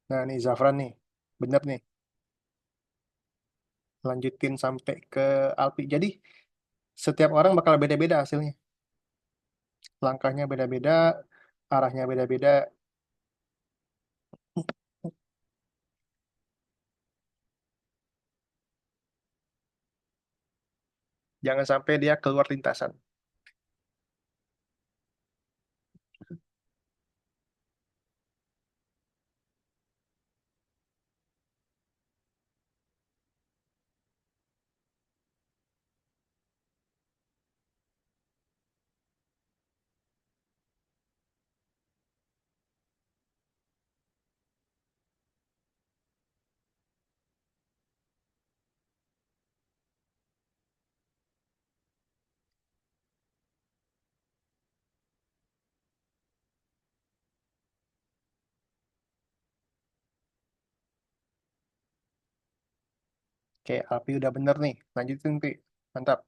Nah, nih Zafran nih. Bener nih. Lanjutin sampai ke Alpi. Jadi, setiap orang bakal beda-beda hasilnya. Langkahnya beda-beda, arahnya beda-beda. Jangan sampai dia keluar lintasan. Oke, Alpi udah bener nih. Lanjutin, Pi. Mantap.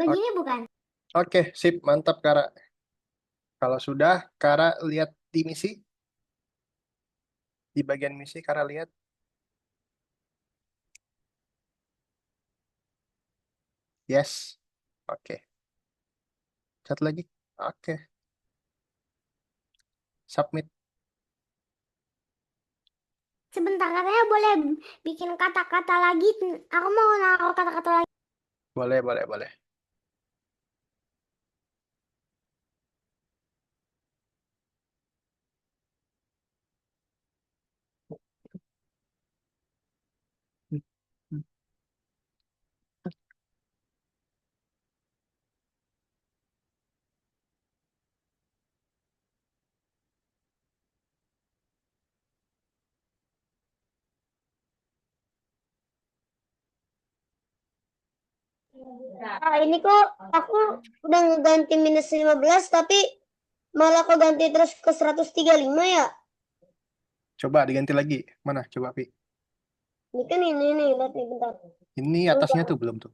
Begini bukan? Oke, sip, mantap Kara. Kalau sudah, Kara lihat di misi. Di bagian misi, Kara lihat. Yes. Oke. Satu lagi. Oke. Submit. Sebentar, katanya boleh bikin kata-kata lagi. Aku mau naruh kata-kata lagi. Boleh, boleh, boleh. Ini kok aku udah ngeganti minus 15 tapi malah kok ganti terus ke 135 ya? Coba diganti lagi. Mana? Coba, Pi. Ini kan ini nih, lihat nih bentar. Ini atasnya tuh belum tuh.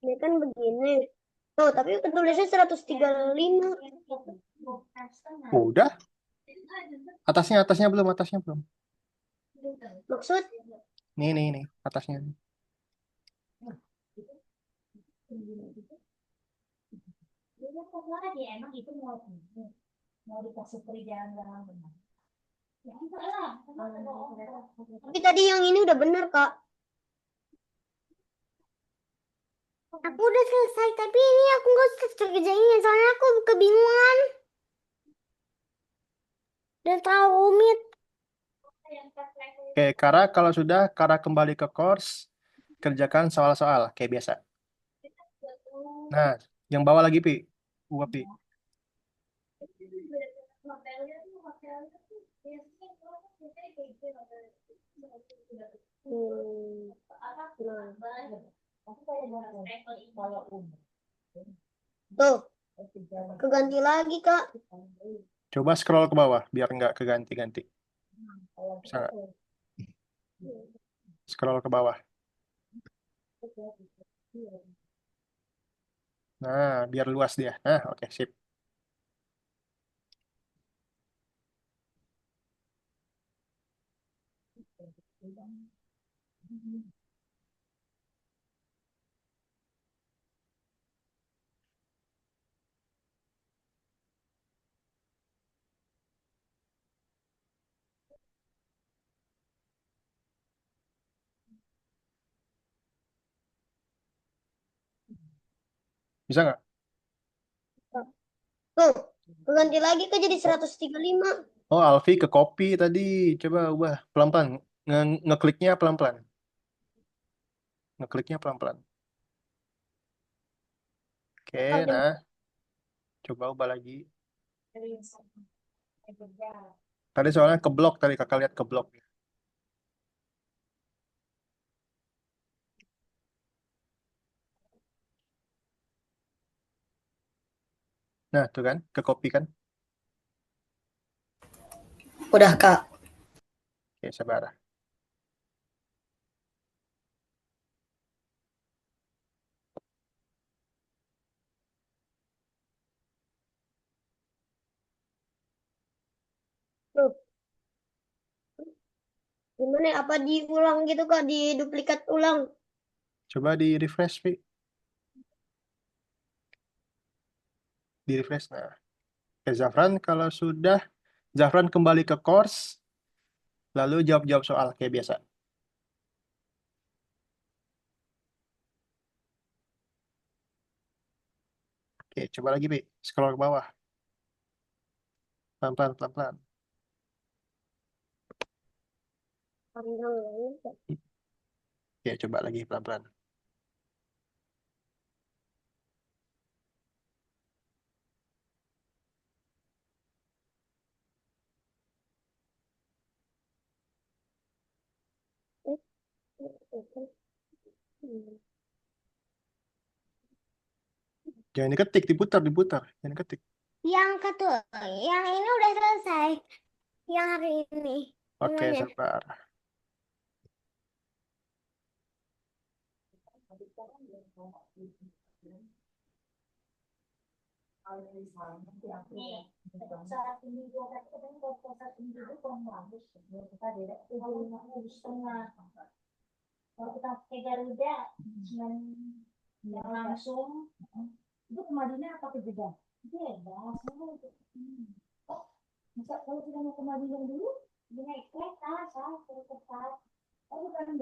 Ini kan begini. Tuh, tapi ketulisnya 135. Udah. Atasnya belum, atasnya belum. Maksud? Nih, atasnya. Tapi tadi yang ini udah benar, Kak. Aku udah selesai, tapi ini aku nggak selesai kerjainnya. Soalnya aku kebingungan. Dan terlalu rumit. Oke, Kara, kalau sudah, Kara kembali ke course. Kerjakan soal-soal, kayak biasa. Nah, yang bawah lagi, Pi. Pi. Tuh, keganti lagi, Kak. Coba scroll ke bawah, biar nggak keganti-ganti. Bisa nggak? Scroll ke bawah. Nah, biar luas dia. Nah, oke, sip. Bisa nggak? Tuh, keganti lagi ke jadi 135. Oh, Alfi ke copy tadi. Coba ubah pelan-pelan. Ngekliknya pelan-pelan. Ngekliknya pelan-pelan. Oke, nah. Coba ubah lagi. Tadi soalnya keblok tadi, kakak lihat keblok. Nah, tuh kan, ke copy kan. Udah, Kak. Oke, sabar. Tuh. Gimana ya? Apa diulang gitu, Kak? Diduplikat ulang. Coba di refresh, Pi. Di refresh. Nah, oke, Zafran, kalau sudah, Zafran kembali ke course, lalu jawab-jawab soal kayak biasa. Oke, coba lagi, Pi. Scroll ke bawah. Pelan-pelan, pelan-pelan. Panjang banget. Oke, coba lagi pelan-pelan. Jangan diketik, diputar, diputar. Jangan ketik. Yang ini udah selesai. Yang hari ini. Oke, Gimana? sabar. Nih, saat ini gua kadang kalau saat ini itu kurang bagus. Kita beda. Kalau 50,5. Kalau kita pakai Garuda yang langsung itu kemarinnya apa beda? Beda. Sama itu. Masa kalau kita mau ke Madinah dulu, naik kereta, kereta. Oh, bukan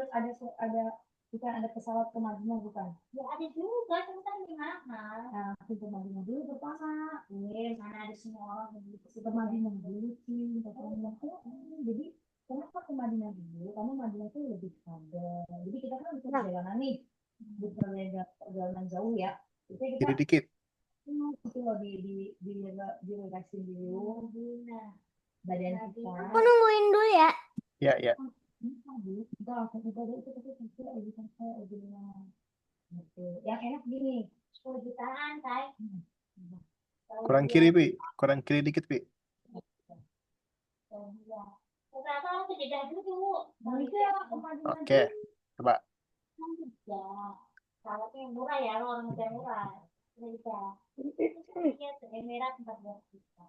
bukan ada pesawat ke Madinah bukan? Ya ada juga, cuma kan di mahal. Nah, ke Madinah dulu pertama. Mana ada semua orang yang gitu. Ke Madinah dulu sih, jadi kenapa ke Madinah dulu? Karena Madinah itu lebih padat. Jadi kita kan bisa perjalanan nih, bukan perjalanan jauh ya. Jadi kita Jadi dikit. itu loh di relasi dulu. Badan kita. Aku nungguin dulu ya. Ya, ya. Yang enak gini, 10 jutaan, Kai. Kurang kiri, Pi. Kurang kiri dikit, Pi. Berapa aku jeda dulu. Oke. Coba. Kalau yang murah ya, lo orang murah. Bisa. Merah 14 juta.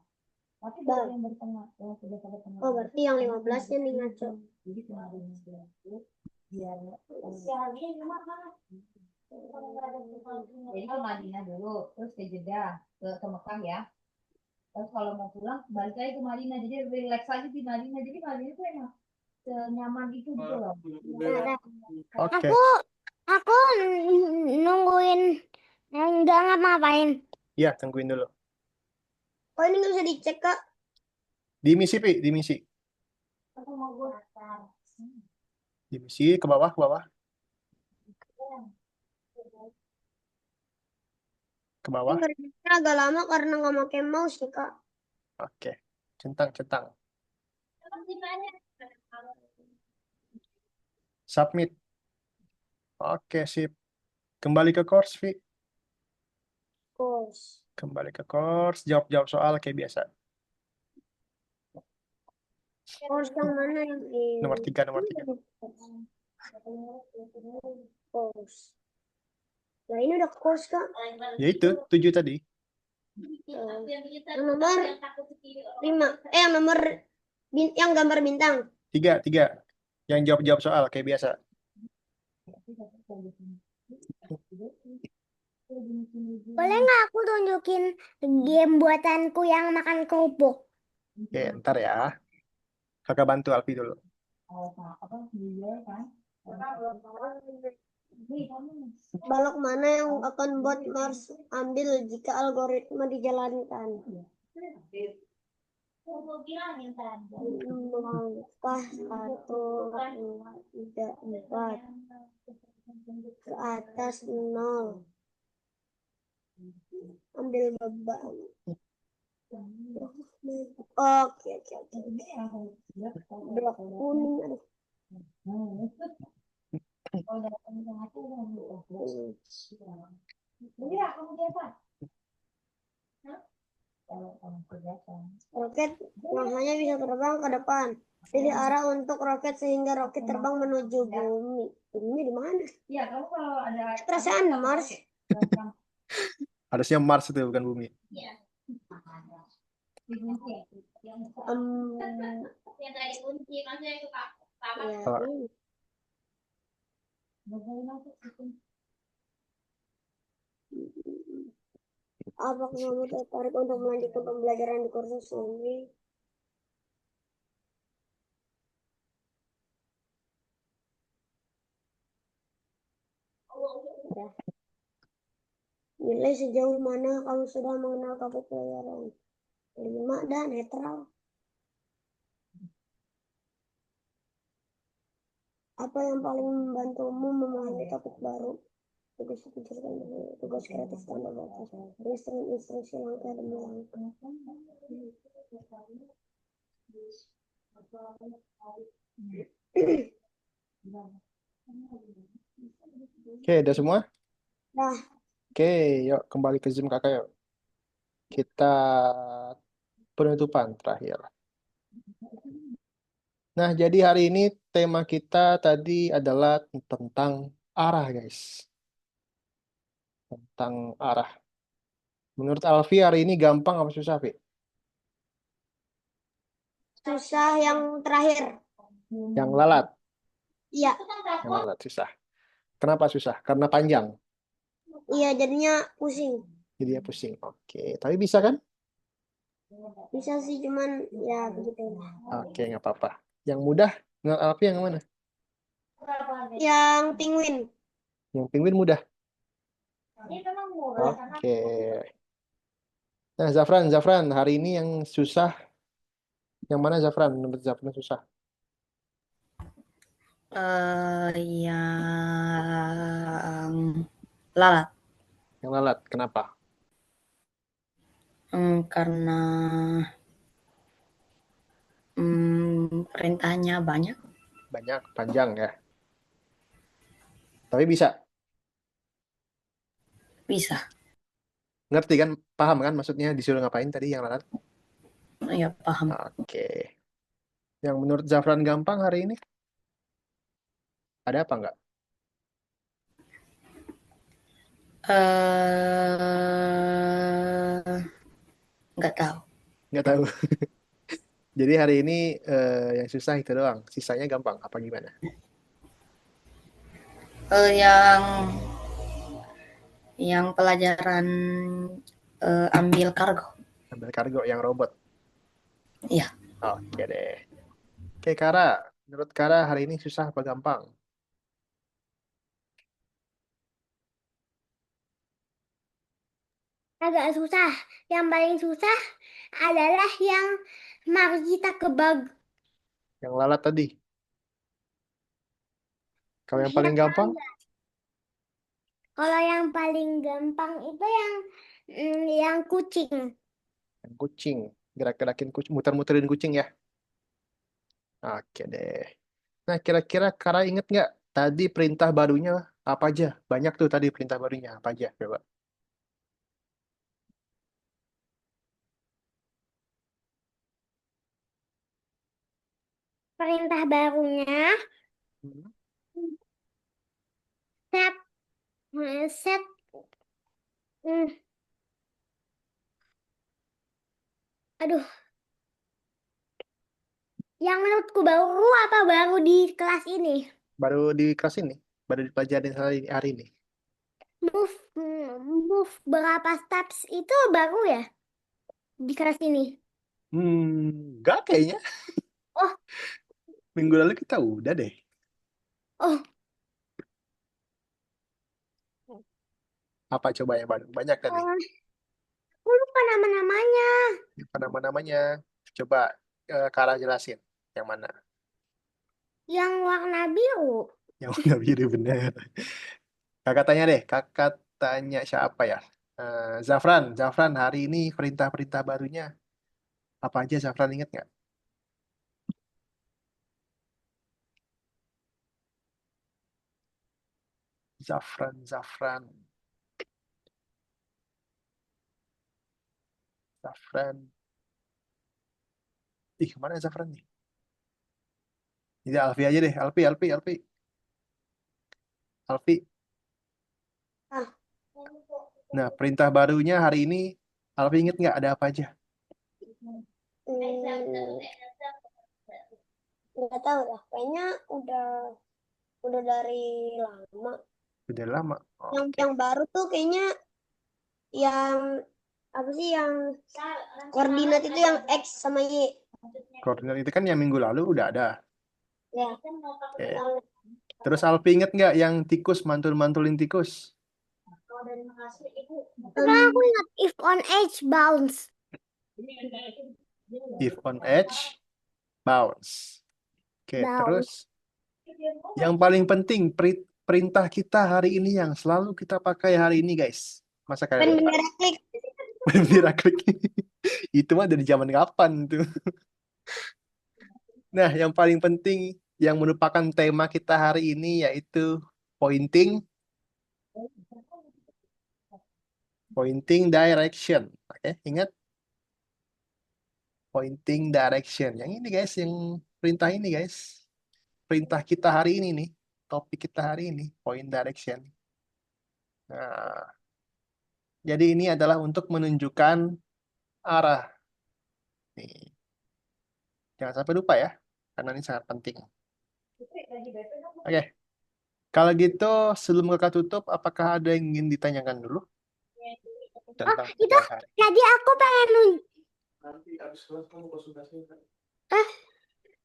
Tapi Bang. yang bertengah, sudah pada tengah. Oh, berarti yang 15-nya nih ngaco. Jadi kemarin biar sehari cuma kan. Jadi ke Madinah dulu, terus ke Jeddah, ke Mekah ya. Terus kalau mau pulang balik lagi ke Madinah, jadi relax lagi di Madinah. Jadi Madinah itu enak, senyaman itu gitu loh. Oke. Aku nungguin nggak ngapa-ngapain. Ya, tungguin dulu. Oh, ini nggak bisa dicek, Kak. Di misi, Pi. Di misi. Aku mau gue Di misi, ke bawah, ke bawah. Ke bawah. Ngerjainnya agak lama karena nggak pakai mouse ya, Kak. Oke. Centang, centang. Submit. Oke, sip. Kembali ke course, Vi. Course. Kembali ke course. Jawab-jawab soal kayak biasa. Course yang mana yang ini? Nomor 3, nomor 3. Course. Nah, ini udah course, Kak. Ya itu, 7 tadi. Yang nomor 5. Yang nomor yang gambar bintang. 3, 3. Yang jawab-jawab soal kayak biasa. Boleh nggak aku tunjukin game buatanku yang makan kerupuk? Oke, ntar ya. Kakak bantu Alfi dulu. Balok mana yang akan buat Mars ambil jika algoritma dijalankan? Langkah 1, 2, 3, 4. Ke atas 0. Ambil beban. Oke. Blok kuning. Aduh. Roket masanya bisa terbang ke depan. Pilih arah untuk roket sehingga roket terbang menuju bumi. Bumi di mana? Iya, kamu kalau ada Perasaan Mars. Harusnya Mars itu bukan bumi. Yang tadi kunci maksudnya itu Pak. Ya, ini. Apakah kamu tertarik untuk melanjutkan pembelajaran di kursus ini? Ya. Nilai sejauh mana kamu sudah mengenal topik pelajaran? 5 dan netral. Apa yang paling membantumu memahami topik baru? Tugas kreatif tanda batas. Instruksi langkah demi langkah. Oke, udah semua? Dah. Oke, yuk kembali ke Zoom kakak yuk. Kita penutupan terakhir. Nah, jadi hari ini tema kita tadi adalah tentang arah, guys. Tentang arah. Menurut Alfi hari ini gampang apa susah, Vi? Susah yang terakhir. Yang lalat. Iya, Yang lalat susah. Kenapa susah? Karena panjang. iya jadinya pusing. Jadi ya pusing. Oke, tapi bisa kan? Bisa sih cuman ya begitu. Oke, nggak apa-apa. Yang mudah, menurut Alfi yang mana? Yang penguin. Yang penguin mudah. Oke. Nah, Zafran, hari ini yang susah, yang mana Zafran? Menurut Zafran susah. Yang lalat. Yang lalat, kenapa? Karena perintahnya banyak. Banyak, panjang ya. Tapi bisa. Bisa. Ngerti kan? Paham kan maksudnya disuruh ngapain tadi yang lalat? Ya, paham. Oke. Yang menurut Zafran gampang hari ini? Ada apa nggak? Nggak tahu. Nggak tahu. Jadi hari ini yang susah itu doang. Sisanya gampang. Apa gimana? Yang pelajaran ambil kargo. Ambil kargo yang robot. Iya. Oke deh. Oke, Kara. Menurut Kara hari ini susah apa gampang? Agak susah. Yang paling susah adalah yang Margita kebag. Yang lalat tadi. Kalau yang paling gampang? Kalau yang paling gampang itu yang kucing. Yang kucing. Gerak-gerakin kucing. Muter-muterin kucing ya. Oke deh. Nah, kira-kira Kara inget nggak? Tadi perintah barunya apa aja? Banyak tuh tadi perintah barunya. Apa aja? Coba. Perintah barunya Hmm. set set aduh, yang menurutku baru apa baru di kelas ini? Baru di kelas ini. Baru dipelajarin hari ini. Move move berapa steps itu baru ya di kelas ini? Enggak kayaknya. Oh. Minggu lalu kita udah deh. Oh. Apa coba yang baru? Banyak tadi. Aku lupa nama-namanya. Apa nama-namanya? Coba Kara jelasin. Yang mana? Yang warna biru. Yang warna biru bener. Kakak tanya deh. Kakak tanya siapa ya? Zafran hari ini perintah-perintah barunya apa aja Zafran inget nggak? Zafran. Ih, kemana Zafran nih? Jadi Alfi aja deh. Alfi. Ah. Nah, perintah barunya hari ini Alfi inget nggak ada apa aja? Nggak tahu lah. Kayaknya udah dari lama. Udah lama. Yang baru tuh kayaknya yang apa sih yang koordinat itu yang X sama Y. Koordinat itu kan yang minggu lalu udah ada. Ya. Oke. Terus Alfi inget nggak yang tikus mantul-mantulin tikus? Karena aku ingat if on edge bounce. If on edge, bounce. Oke, Bounce. terus yang paling penting perintah kita hari ini yang selalu kita pakai hari ini guys. Masa kalian lupa? Bendera klik. Bendera klik. Itu mah dari zaman kapan tuh? Nah, yang paling penting yang merupakan tema kita hari ini yaitu pointing direction. Oke, ingat? Pointing direction. Yang ini guys, yang perintah ini guys. Perintah kita hari ini nih. Topik kita hari ini, point direction. Nah, Jadi ini adalah untuk menunjukkan arah. Nih. Jangan sampai lupa ya, karena ini sangat penting. Oke, kalau gitu sebelum kakak tutup, apakah ada yang ingin ditanyakan dulu Oh, tentang itu tiga hari? jadi aku pengen Nanti abis kelas kamu konsultasi kan?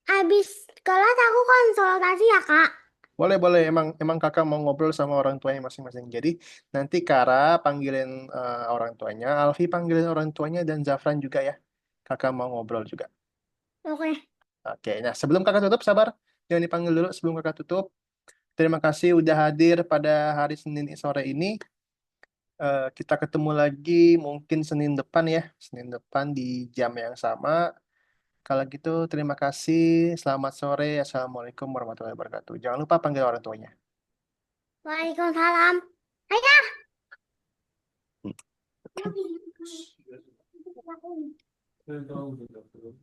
habis kelas aku konsultasi ya, Kak. Boleh, boleh. Emang kakak mau ngobrol sama orang tuanya masing-masing. Jadi nanti Kara panggilin orang tuanya, Alfi panggilin orang tuanya, dan Zafran juga ya. Kakak mau ngobrol juga. Oke. Oke, nah sebelum kakak tutup, sabar. Jangan dipanggil dulu sebelum kakak tutup. Terima kasih udah hadir pada hari Senin sore ini. Kita ketemu lagi mungkin Senin depan ya. Senin depan di jam yang sama. Kalau gitu, terima kasih. Selamat sore. Assalamualaikum warahmatullahi wabarakatuh. Jangan lupa panggil orang tuanya. Waalaikumsalam. Ayah. Hmm. Sudah tahu, sudah tahu.